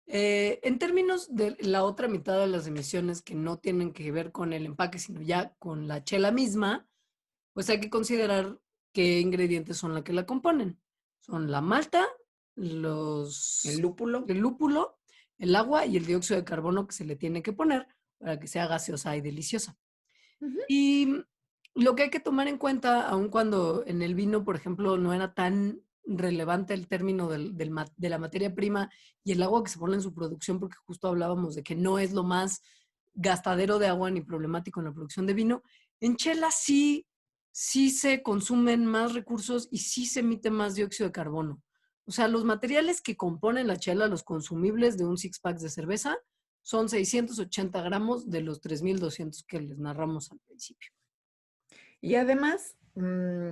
En términos de la otra mitad de las emisiones que no tienen que ver con el empaque, sino ya con la chela misma, pues hay que considerar qué ingredientes son la que la componen. Son la malta, El los, lúpulo. el lúpulo, el agua y el dióxido de carbono que se le tiene que poner para que sea gaseosa y deliciosa. Ujú. Y lo que hay que tomar en cuenta, aun cuando en el vino, por ejemplo, no era tan relevante el término de la materia prima y el agua que se pone en su producción, porque justo hablábamos de que no es lo más gastadero de agua ni problemático en la producción de vino, en chela sí se consumen más recursos y sí se emite más dióxido de carbono. O sea, los materiales que componen la chela, los consumibles de un six-pack de cerveza, son 680 gramos de los 3.200 que les narramos al principio. Y además,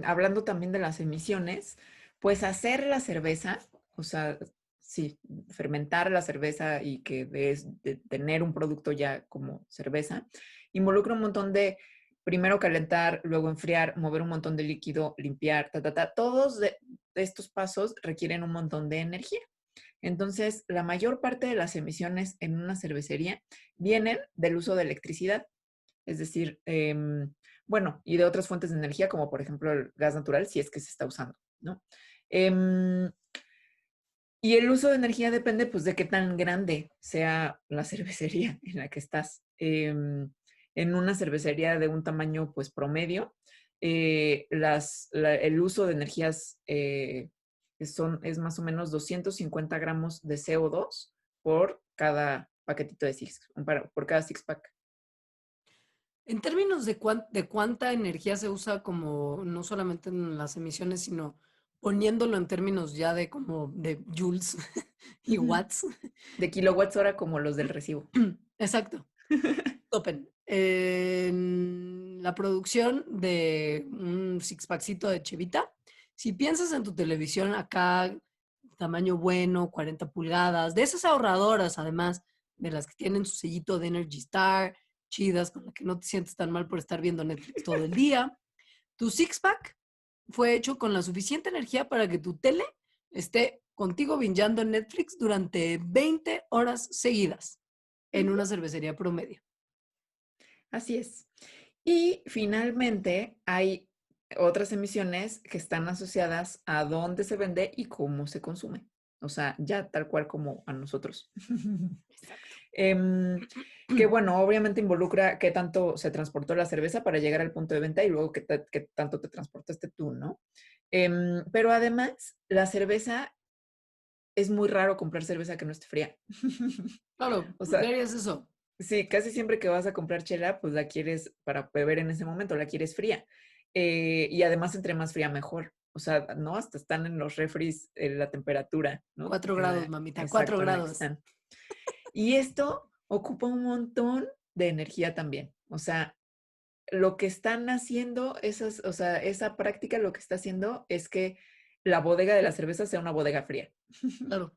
hablando también de las emisiones, pues hacer la cerveza, o sea, sí, fermentar la cerveza y que de tener un producto ya como cerveza, involucra un montón de, primero calentar, luego enfriar, mover un montón de líquido, limpiar, ta, ta, ta. Todos de estos pasos requieren un montón de energía. Entonces, la mayor parte de las emisiones en una cervecería vienen del uso de electricidad. Es decir, bueno, y de otras fuentes de energía, como por ejemplo el gas natural, si es que se está usando, ¿no? Em, y el uso de energía depende, pues, de qué tan grande sea la cervecería en la que estás. En una cervecería de un tamaño, pues, promedio, el uso de energías es más o menos 250 gramos de CO2 por cada paquetito de por cada six pack. En términos de cuánta energía se usa como no solamente en las emisiones, sino poniéndolo en términos ya de como de joules y watts. De kilowatts hora como los del recibo. Exacto. Topen. En la producción de un six-packcito de chevita, si piensas en tu televisión acá, tamaño bueno, 40 pulgadas, de esas ahorradoras además, de las que tienen su sellito de Energy Star, chidas, con la que no te sientes tan mal por estar viendo Netflix todo el día, tu six-pack fue hecho con la suficiente energía para que tu tele esté contigo bingeando en Netflix durante 20 horas seguidas en Ujú. una cervecería promedio. Así es. Y finalmente hay otras emisiones que están asociadas a dónde se vende y cómo se consume. O sea, ya tal cual como a nosotros. Exacto. Em, que bueno, obviamente involucra qué tanto se transportó la cerveza para llegar al punto de venta y luego qué tanto te transportaste tú, ¿no? Pero además, la cerveza, es muy raro comprar cerveza que no esté fría. Claro, O ¿por qué sea, harías eso? sí, casi siempre que vas a comprar chela, pues la quieres para beber en ese momento, la quieres fría. Y además, entre más fría, mejor. O sea, ¿no? Hasta están en los refris la temperatura, ¿no? 4 grados, mamita, cuatro Exacto, en la que grados. están. Y esto ocupa un montón de energía también. O sea, lo que están haciendo, o sea, esa práctica lo que está haciendo es que la bodega de la cerveza sea una bodega fría. Claro.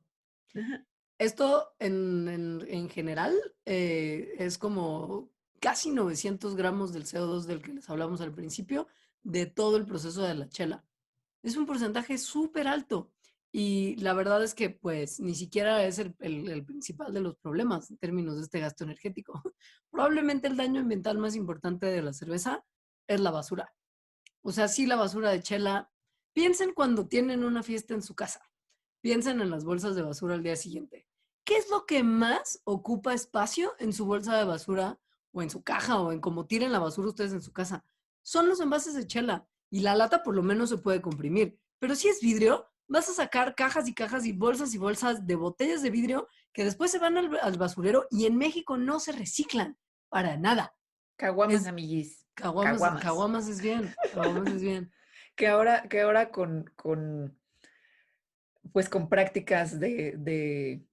Ajá. Esto en general es como casi 900 gramos del CO2 del que les hablamos al principio de todo el proceso de la chela. Es un porcentaje súper alto y la verdad es que pues ni siquiera es el principal de los problemas en términos de este gasto energético. Probablemente el daño ambiental más importante de la cerveza es la basura. O sea, sí, la basura de chela. Piensen cuando tienen una fiesta en su casa. Piensen en las bolsas de basura al día siguiente. ¿Qué es lo que más ocupa espacio en su bolsa de basura o en su caja o en cómo tiren la basura ustedes en su casa? Son los envases de chela y la lata por lo menos se puede comprimir. Pero si es vidrio, vas a sacar cajas y bolsas de botellas de vidrio que después se van al basurero y en México no se reciclan para nada. Caguamas, Es amiguis. caguamas, Caguamas. caguamas es bien, caguamas es bien. Que ahora pues con prácticas de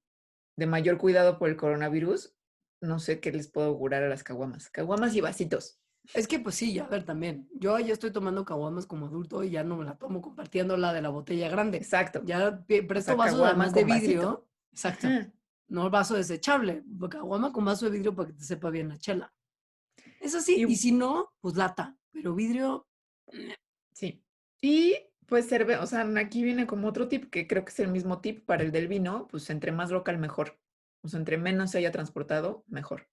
mayor cuidado por el coronavirus, no sé qué les puedo augurar a las caguamas. Caguamas y vasitos. Es que pues sí, a ver también. Yo ya estoy tomando caguamas como adulto y ya no me la tomo compartiendo la de la botella grande. Exacto. Ya O presto sea, vasos caguama además de con vasito. vidrio. Exacto. Ajá. No vaso desechable. Caguama con vaso de vidrio para que te sepa bien la chela. Es así. Y Y si no, pues lata. Pero vidrio. sí. Y pues o sea, aquí viene como otro tip, que creo que es el mismo tip para el del vino, pues entre más local mejor. O sea, entre menos se haya transportado, mejor.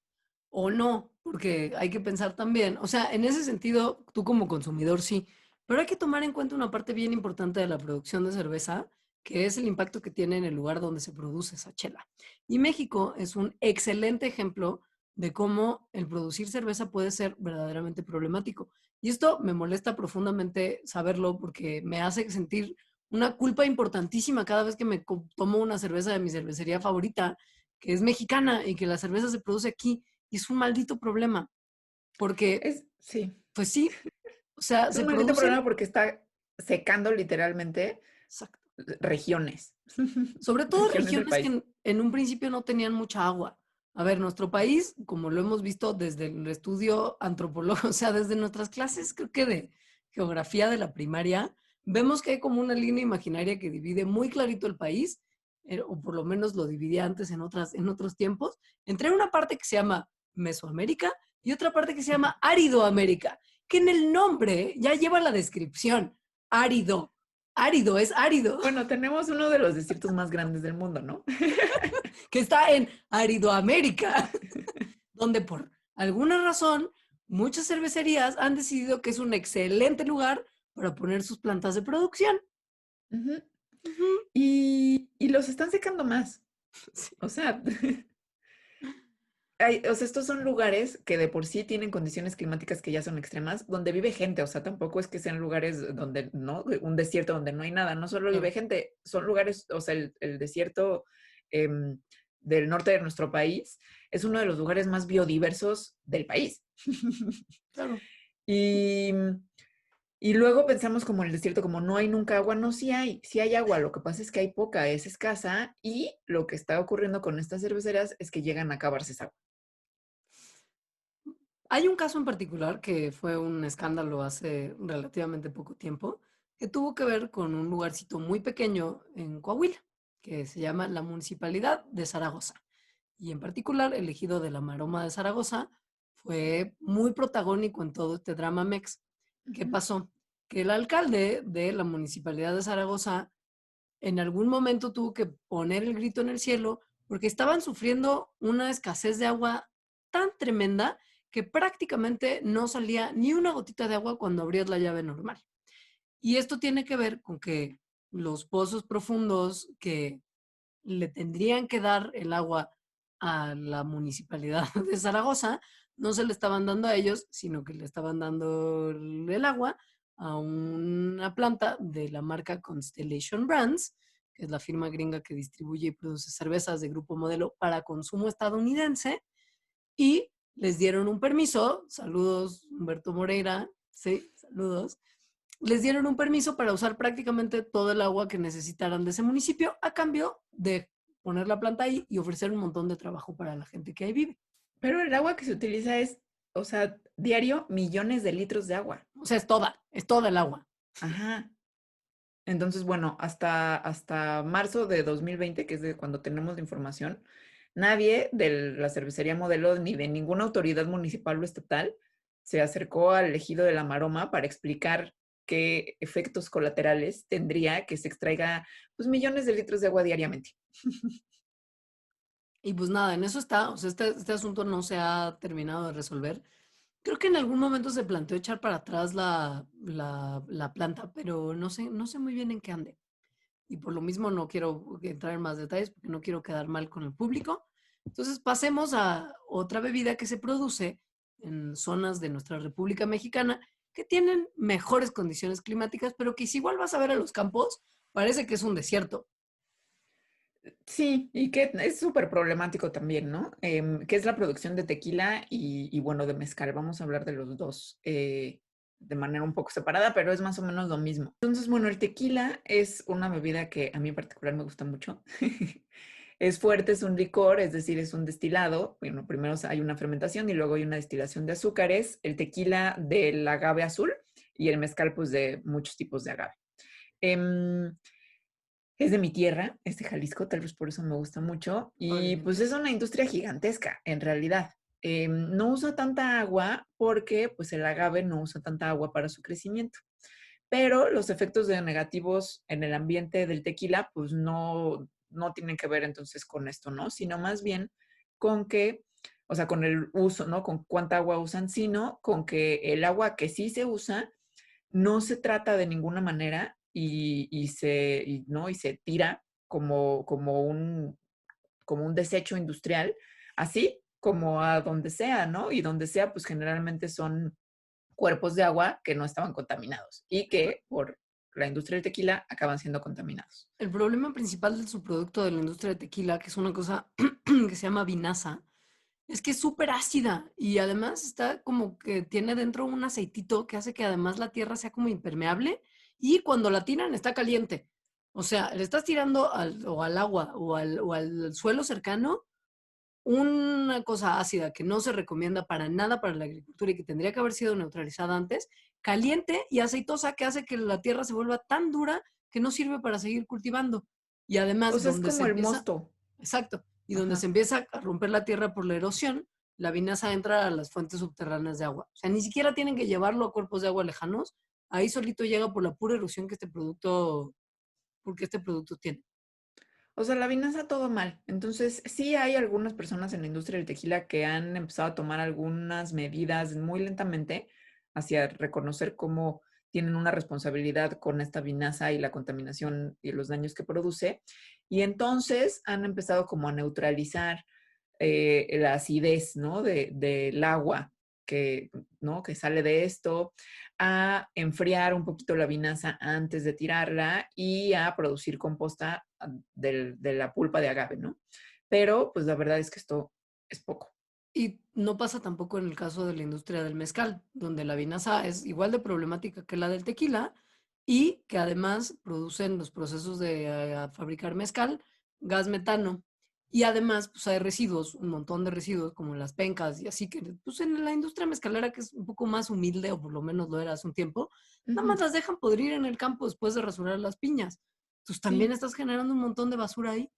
O no, porque hay que pensar también, o sea, en ese sentido, tú como consumidor sí, pero hay que tomar en cuenta una parte bien importante de la producción de cerveza, que es el impacto que tiene en el lugar donde se produce esa chela. Y México es un excelente ejemplo de cómo el producir cerveza puede ser verdaderamente problemático. Y esto me molesta profundamente saberlo porque me hace sentir una culpa importantísima cada vez que me tomo una cerveza de mi cervecería favorita, que es mexicana y que la cerveza se produce aquí y es un maldito problema, porque, Sí, pues sí, o sea, es se un maldito producen, problema porque está secando literalmente exacto, regiones, sobre todo regiones del regiones que país. en un principio no tenían mucha agua. A ver, nuestro país, como lo hemos visto desde el estudio antropológico, o sea, desde nuestras clases, creo que de geografía de la primaria, vemos que hay como una línea imaginaria que divide muy clarito el país, o por lo menos lo dividía antes en otros tiempos, entre una parte que se llama Mesoamérica y otra parte que se llama Áridoamérica, que en el nombre ya lleva la descripción, árido, árido, es árido. Bueno, tenemos uno de los desiertos más grandes del mundo, ¿no? Que está en Aridoamérica, donde por alguna razón muchas cervecerías han decidido que es un excelente lugar para poner sus plantas de producción. Ujú. Ujú. Y los están secando más. Sí, O sea, o sea, estos son lugares que de por sí tienen condiciones climáticas que ya son extremas, donde vive gente. O sea, tampoco es que sean lugares donde, ¿no? Un desierto donde no hay nada. No solo vive claro, gente, son lugares, o sea, el desierto em, del norte de nuestro país es uno de los lugares más biodiversos del país. claro. Y, y luego pensamos como en el desierto, como no hay nunca agua. No, sí hay agua. Lo que pasa es que hay poca, es escasa. Y lo que está ocurriendo con estas cerveceras es que llegan a acabarse esa agua. Hay un caso en particular que fue un escándalo hace relativamente poco tiempo, que tuvo que ver con un lugarcito muy pequeño en Coahuila, que se llama la Municipalidad de Zaragoza. Y en particular, el ejido de la Maroma de Zaragoza fue muy protagónico en todo este drama mex. ¿Qué Ujú. pasó? Que el alcalde de la Municipalidad de Zaragoza en algún momento tuvo que poner el grito en el cielo porque estaban sufriendo una escasez de agua tan tremenda que prácticamente no salía ni una gotita de agua cuando abrías la llave normal. Y esto tiene que ver con que los pozos profundos que le tendrían que dar el agua a la municipalidad de Zaragoza no se le estaban dando a ellos, sino que le estaban dando el agua a una planta de la marca Constellation Brands, que es la firma gringa que distribuye y produce cervezas de Grupo Modelo para consumo estadounidense, y les dieron un permiso, saludos Humberto Moreira, sí, saludos, les dieron un permiso para usar prácticamente todo el agua que necesitaran de ese municipio a cambio de poner la planta ahí y ofrecer un montón de trabajo para la gente que ahí vive. Pero el agua que se utiliza es, o sea, diario millones de litros de agua. O sea, es toda el agua. Ajá. Entonces, bueno, hasta marzo de 2020, que es de cuando tenemos la información, nadie de la cervecería Modelo ni de ninguna autoridad municipal o estatal se acercó al ejido de la Maroma para explicar qué efectos colaterales tendría que se extraiga pues, millones de litros de agua diariamente. Y pues nada, en eso está, o sea, este asunto no se ha terminado de resolver. Creo que en algún momento se planteó echar para atrás la planta, pero no sé muy bien en qué ande. Y por lo mismo no quiero entrar en más detalles porque no quiero quedar mal con el público. Entonces pasemos a otra bebida que se produce en zonas de nuestra República Mexicana que tienen mejores condiciones climáticas, pero que si igual vas a ver a los campos, parece que es un desierto. Sí, y que es súper problemático también, ¿no? Que es la producción de tequila y, bueno, de mezcal. Vamos a hablar de los dos de manera un poco separada, pero es más o menos lo mismo. Entonces, bueno, el tequila es una bebida que a mí en particular me gusta mucho. Es fuerte, es un licor, es decir, es un destilado. Bueno, primero hay una fermentación y luego hay una destilación de azúcares. El tequila del agave azul y el mezcal, pues, de muchos tipos de agave. Em, es de mi tierra, es de Jalisco, tal vez por eso me gusta mucho. Y Órale. pues es una industria gigantesca, en realidad. No usa tanta agua porque pues el agave no usa tanta agua para su crecimiento. Pero los efectos negativos en el ambiente del tequila pues no tienen que ver entonces con esto, ¿no? Sino más bien con que, o sea, con el uso, ¿no? Con cuánta agua usan, sino con que el agua que sí se usa no se trata de ninguna manera ¿no? Y se tira como un desecho industrial, así como a donde sea, ¿no? Y donde sea, pues generalmente son cuerpos de agua que no estaban contaminados y que por la industria del tequila acaban siendo contaminados. El problema principal del subproducto de la industria de tequila, que es una cosa que se llama vinaza, es que es súper ácida y además está como que tiene dentro un aceitito que hace que además la tierra sea como impermeable y cuando la tiran está caliente. O sea, le estás tirando o al agua o al suelo cercano una cosa ácida que no se recomienda para nada para la agricultura y que tendría que haber sido neutralizada antes, caliente y aceitosa que hace que la tierra se vuelva tan dura que no sirve para seguir cultivando. Y O además, sea, es donde se como el empieza, mosto. exacto, y donde se Ajá. empieza a romper la tierra por la erosión, la vinaza entra a las fuentes subterráneas de agua. O sea, ni siquiera tienen que llevarlo a cuerpos de agua lejanos, ahí solito llega por la pura erosión que porque este producto tiene. O sea, la vinaza todo mal. Entonces, sí hay algunas personas en la industria del tequila que han empezado a tomar algunas medidas muy lentamente hacia reconocer cómo tienen una responsabilidad con esta vinaza y la contaminación y los daños que produce. Y entonces han empezado como a neutralizar la acidez, ¿no? Del agua que, ¿no? Que sale de esto, a enfriar un poquito la vinaza antes de tirarla y a producir composta de la pulpa de agave, ¿no? Pero pues la verdad es que esto es poco. Y no pasa tampoco en el caso de la industria del mezcal, donde la vinaza es igual de problemática que la del tequila y que además producen los procesos de fabricar mezcal, gas metano. Y además, pues hay residuos, un montón de residuos como las pencas y así que, pues en la industria mezcalera que es un poco más humilde, o por lo menos lo era hace un tiempo, nada más Ujú. las dejan podrir en el campo después de rasurar las piñas. Entonces también Sí, estás generando un montón de basura ahí.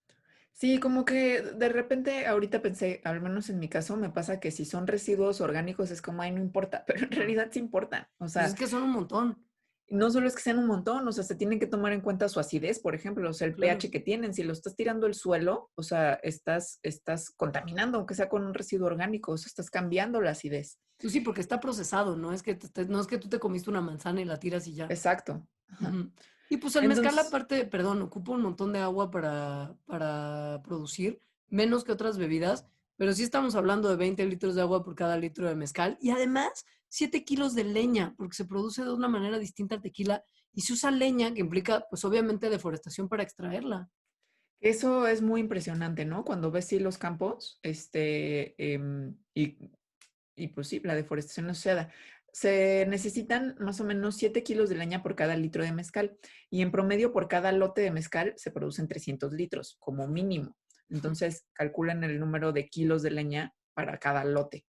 sí, como que de repente ahorita pensé, al menos en mi caso, me pasa que si son residuos orgánicos es como, ay, no importa, pero en Ah, realidad sí importan. O pues sea, es que son un montón, no solo es que sean un montón, o sea, se tienen que tomar en cuenta su acidez, por ejemplo, o sea, el claro. pH que tienen. Si lo estás tirando al suelo, o sea, estás contaminando, aunque sea con un residuo orgánico, o sea, estás cambiando la acidez. Pues sí, porque está procesado, no es que no es que tú te comiste una manzana y la tiras y ya. Exacto. Ajá. Ujú. Y pues el mezcal Entonces, aparte, perdón, ocupa un montón de agua para producir, menos que otras bebidas, pero sí estamos hablando de 20 litros de agua por cada litro de mezcal y además 7 kilos de leña, porque se produce de una manera distinta al tequila y se usa leña, que implica pues obviamente deforestación para extraerla. eso es muy impresionante, ¿no? Cuando ves sí los campos, y pues sí, la deforestación no se da. Se necesitan más o menos 7 kilos de leña por cada litro de mezcal y en promedio por cada lote de mezcal se producen 300 litros como mínimo. Entonces calculan el número de kilos de leña para cada lote.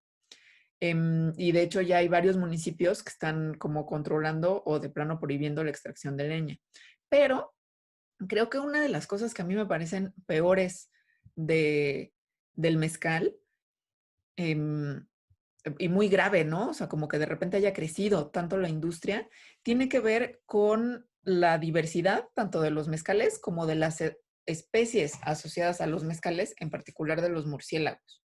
Y de hecho ya hay varios municipios que están como controlando o de plano prohibiendo la extracción de leña. Pero creo que una de las cosas que a mí me parecen peores de, del mezcal, em, y muy grave, ¿no? O sea, como que de repente haya crecido tanto la industria, tiene que ver con la diversidad tanto de los mezcales como de las especies asociadas a los mezcales, en particular de los murciélagos.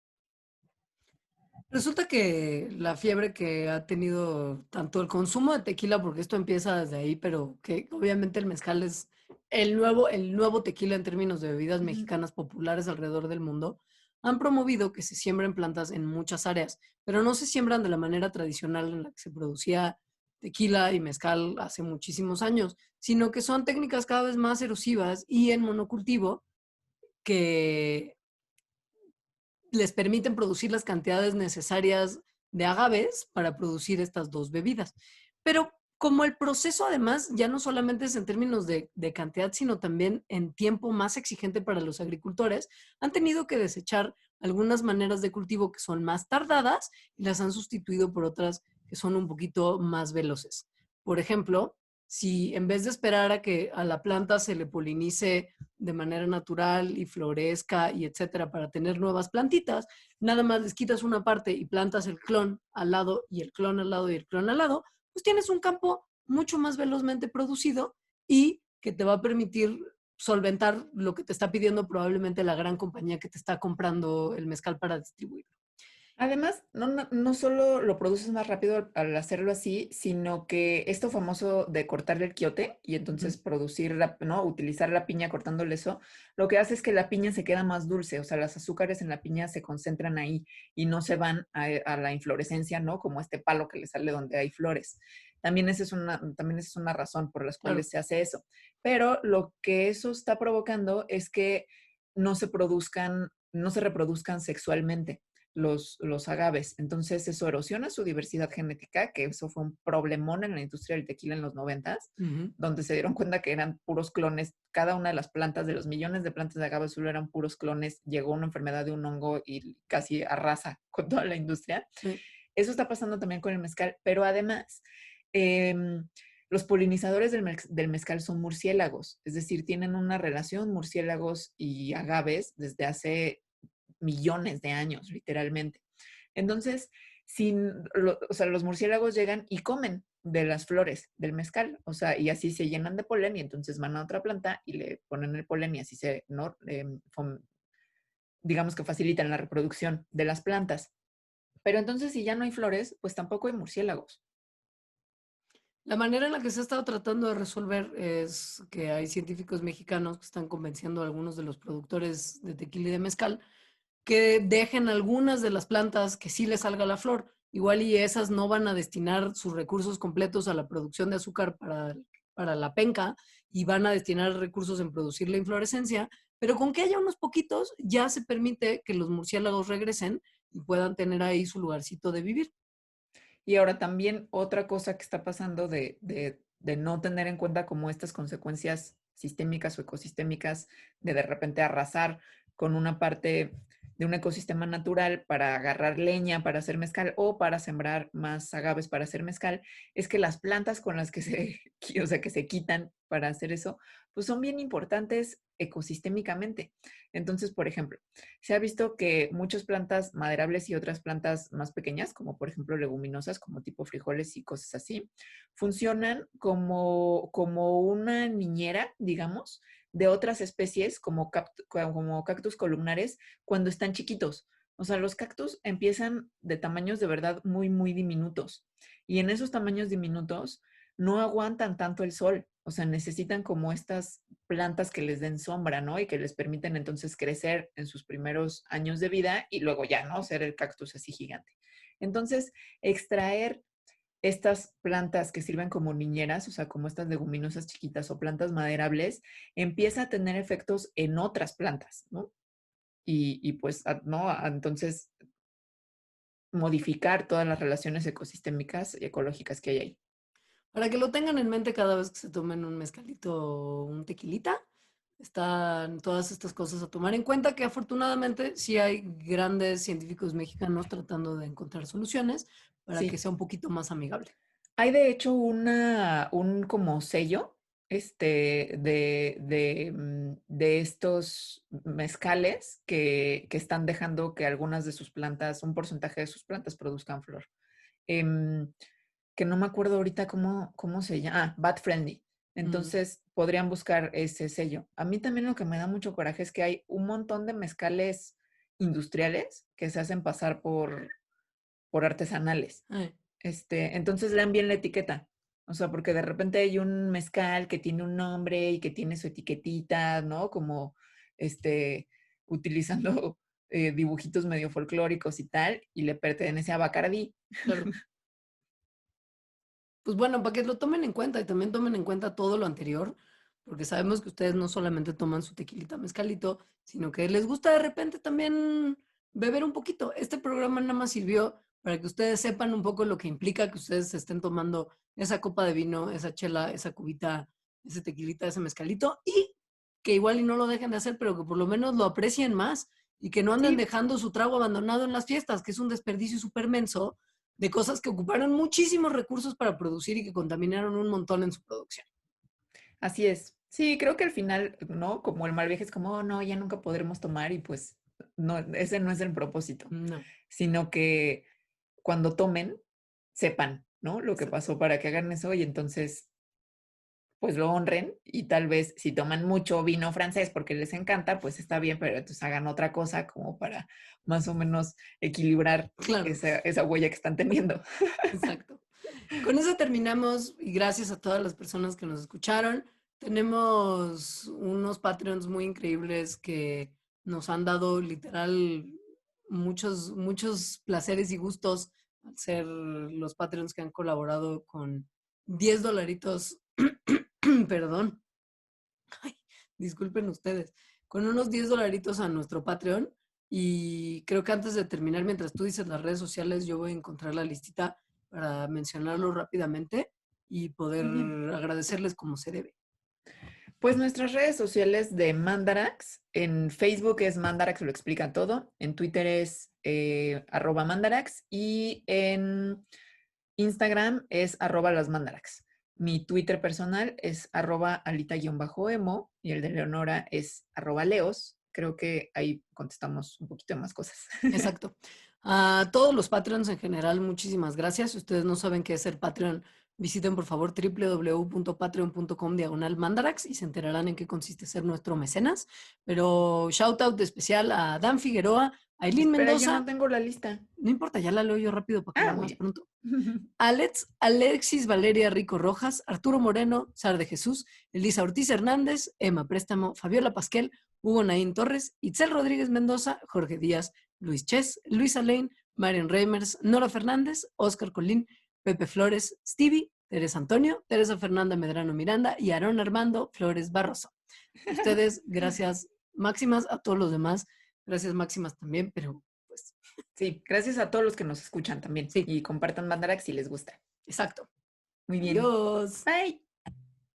Resulta que la fiebre que ha tenido tanto el consumo de tequila, porque esto empieza desde ahí, pero que obviamente el mezcal es el nuevo tequila en términos de bebidas Ujú. mexicanas populares alrededor del mundo, han promovido que se siembren plantas en muchas áreas, pero no se siembran de la manera tradicional en la que se producía tequila y mezcal hace muchísimos años, sino que son técnicas cada vez más erosivas y en monocultivo que les permiten producir las cantidades necesarias de agaves para producir estas dos bebidas. Pero como el proceso además ya no solamente es en términos de cantidad, sino también en tiempo más exigente para los agricultores, han tenido que desechar algunas maneras de cultivo que son más tardadas y las han sustituido por otras que son un poquito más veloces. Por ejemplo, si en vez de esperar a que a la planta se le polinice de manera natural y florezca y etcétera para tener nuevas plantitas, nada más les quitas una parte y plantas el clon al lado y el clon al lado y el clon al lado, pues tienes un campo mucho más velozmente producido y que te va a permitir solventar lo que te está pidiendo probablemente la gran compañía que te está comprando el mezcal para distribuir. Además, no solo lo produces más rápido al hacerlo así, sino que esto famoso de cortarle el quiote y entonces producir, ¿no? Utilizar la piña cortándole eso, lo que hace es que la piña se queda más dulce, o sea, los azúcares en la piña se concentran ahí y no se van a la inflorescencia, ¿no? Como este palo que le sale donde hay flores. También esa es una razón por las Claro. cuales se hace eso. Pero lo que eso está provocando es que no se reproduzcan sexualmente los agaves. Entonces eso erosiona su diversidad genética, que eso fue un problemón en la industria del tequila en los 90s, donde se dieron cuenta que eran puros clones. Cada una de las plantas, de los millones de plantas de agave azul, eran puros clones. Llegó una enfermedad de un hongo y casi arrasa con toda la industria. Sí. Eso está pasando también con el mezcal, pero además, los polinizadores del mezcal son murciélagos, es decir, tienen una relación murciélagos y agaves desde hace millones de años, literalmente. Entonces, o sea, los murciélagos llegan y comen de las flores del mezcal, o sea, y así se llenan de polen y entonces van a otra planta y le ponen el polen y así ¿no? Digamos que facilitan la reproducción de las plantas. Pero entonces, si ya no hay flores, pues tampoco hay murciélagos. La manera en la que se ha estado tratando de resolver es que hay científicos mexicanos que están convenciendo a algunos de los productores de tequila y de mezcal que dejen algunas de las plantas que sí les salga la flor. Igual y esas no van a destinar sus recursos completos a la producción de azúcar para la penca y van a destinar recursos en producir la inflorescencia, pero con que haya unos poquitos ya se permite que los murciélagos regresen y puedan tener ahí su lugarcito de vivir. Y ahora también otra cosa que está pasando de no tener en cuenta como estas consecuencias sistémicas o ecosistémicas de repente arrasar con una parte de un ecosistema natural para agarrar leña para hacer mezcal o para sembrar más agaves para hacer mezcal, es que las plantas con las que o sea, que se quitan para hacer eso, pues son bien importantes ecosistémicamente. Entonces, por ejemplo, se ha visto que muchas plantas maderables y otras plantas más pequeñas, como por ejemplo leguminosas, como tipo frijoles y cosas así, funcionan como una niñera, digamos, de otras especies como cactus columnares cuando están chiquitos. O sea, los cactus empiezan de tamaños de verdad muy, muy diminutos. Y en esos tamaños diminutos no aguantan tanto el sol. O sea, necesitan como estas plantas que les den sombra, ¿no? Y que les permiten entonces crecer en sus primeros años de vida y luego ya, ¿no? Ser el cactus así gigante. Entonces, extraer estas plantas que sirven como niñeras, o sea, como estas leguminosas chiquitas o plantas maderables, empieza a tener efectos en otras plantas, ¿no? Y pues, ¿no? Entonces, modificar todas las relaciones ecosistémicas y ecológicas que hay ahí. Para que lo tengan en mente cada vez que se tomen un mezcalito o un tequilita, están todas estas cosas a tomar en cuenta que afortunadamente sí hay grandes científicos mexicanos tratando de encontrar soluciones para que Sí. sea un poquito más amigable. Hay de hecho un como sello de estos mezcales que están dejando que algunas de sus plantas, un porcentaje de sus plantas produzcan flor. Em, que no me acuerdo ahorita cómo se llama. Ah, Bat Friendly. Mm. Entonces podrían buscar ese sello. A mí también lo que me da mucho coraje es que hay un montón de mezcales industriales que se hacen pasar por artesanales. Ay, Entonces lean bien la etiqueta. O sea, porque de repente hay un mezcal que tiene un nombre y que tiene su etiquetita, ¿no? Como utilizando dibujitos medio folclóricos y tal, y le pertenece a Bacardí. claro. Pues bueno, para que lo tomen en cuenta y también tomen en cuenta todo lo anterior, porque sabemos que ustedes no solamente toman su tequilita mezcalito, sino que les gusta de repente también beber un poquito. Este programa nada más sirvió para que ustedes sepan un poco lo que implica que ustedes se estén tomando esa copa de vino, esa chela, esa cubita, ese tequilita, ese mezcalito, y que igual y no lo dejen de hacer, pero que por lo menos lo aprecien más y que no anden Sí, dejando su trago abandonado en las fiestas, que es un desperdicio súper menso de cosas que ocuparon muchísimos recursos para producir y que contaminaron un montón en su producción. así es. Sí, creo que al final, ¿no? Como el mal viaje es como, "Oh, no, ya nunca podremos tomar y pues no, ese no es el propósito, No, sino que cuando tomen, sepan, ¿no? Lo que exacto. pasó para que hagan eso y entonces pues lo honren y tal vez si toman mucho vino francés porque les encanta, pues está bien, pero entonces hagan otra cosa como para más o menos equilibrar Claro, esa huella que están teniendo. exacto. Con eso terminamos y gracias a todas las personas que nos escucharon. Tenemos unos Patreons muy increíbles que nos han dado literal muchos placeres y gustos al ser los Patreons que han colaborado con 10 dolaritos, perdón, ay, disculpen ustedes, con unos 10 dolaritos a nuestro Patreon. Y creo que antes de terminar, mientras tú dices las redes sociales, yo voy a encontrar la listita para mencionarlo rápidamente y poder Muy bien. agradecerles como se debe. Pues nuestras redes sociales de Mandarax, en Facebook es Mandarax, lo explica todo, en Twitter es @Mandarax y en Instagram es @lasmandarax. Mi Twitter personal es @alita-emo y el de Leonora es @leos. Creo que ahí contestamos un poquito más cosas. Exacto. A todos los Patreons en general, muchísimas gracias. Si ustedes no saben qué es ser Patreon, visiten por favor www.patreon.com/mandarax y se enterarán en qué consiste ser nuestro mecenas. Pero shout out especial a Dan Figueroa, a Aileen Espera, yo no Mendoza, tengo la lista. no importa, ya la leo yo rápido para Ah, acabar muy más bien. pronto. Alexis Valeria Rico Rojas, Arturo Moreno, Sar de Jesús, Elisa Ortiz Hernández, Emma Préstamo, Fabiola Pasquel, Hugo Naín Torres, Itzel Rodríguez Mendoza, Jorge Díaz, Luis Ches, Luis Alain, Marian Reimers, Nora Fernández, Oscar Colín, Pepe Flores, Stevie, Teresa Antonio, Teresa Fernanda Medrano Miranda y Aarón Armando Flores Barroso. Ustedes, gracias máximas, a todos los demás, gracias máximas también, pero pues Sí, gracias a todos los que nos escuchan también sí, y compartan Mandarax si les gusta. exacto. Muy bien. Adiós. Bye.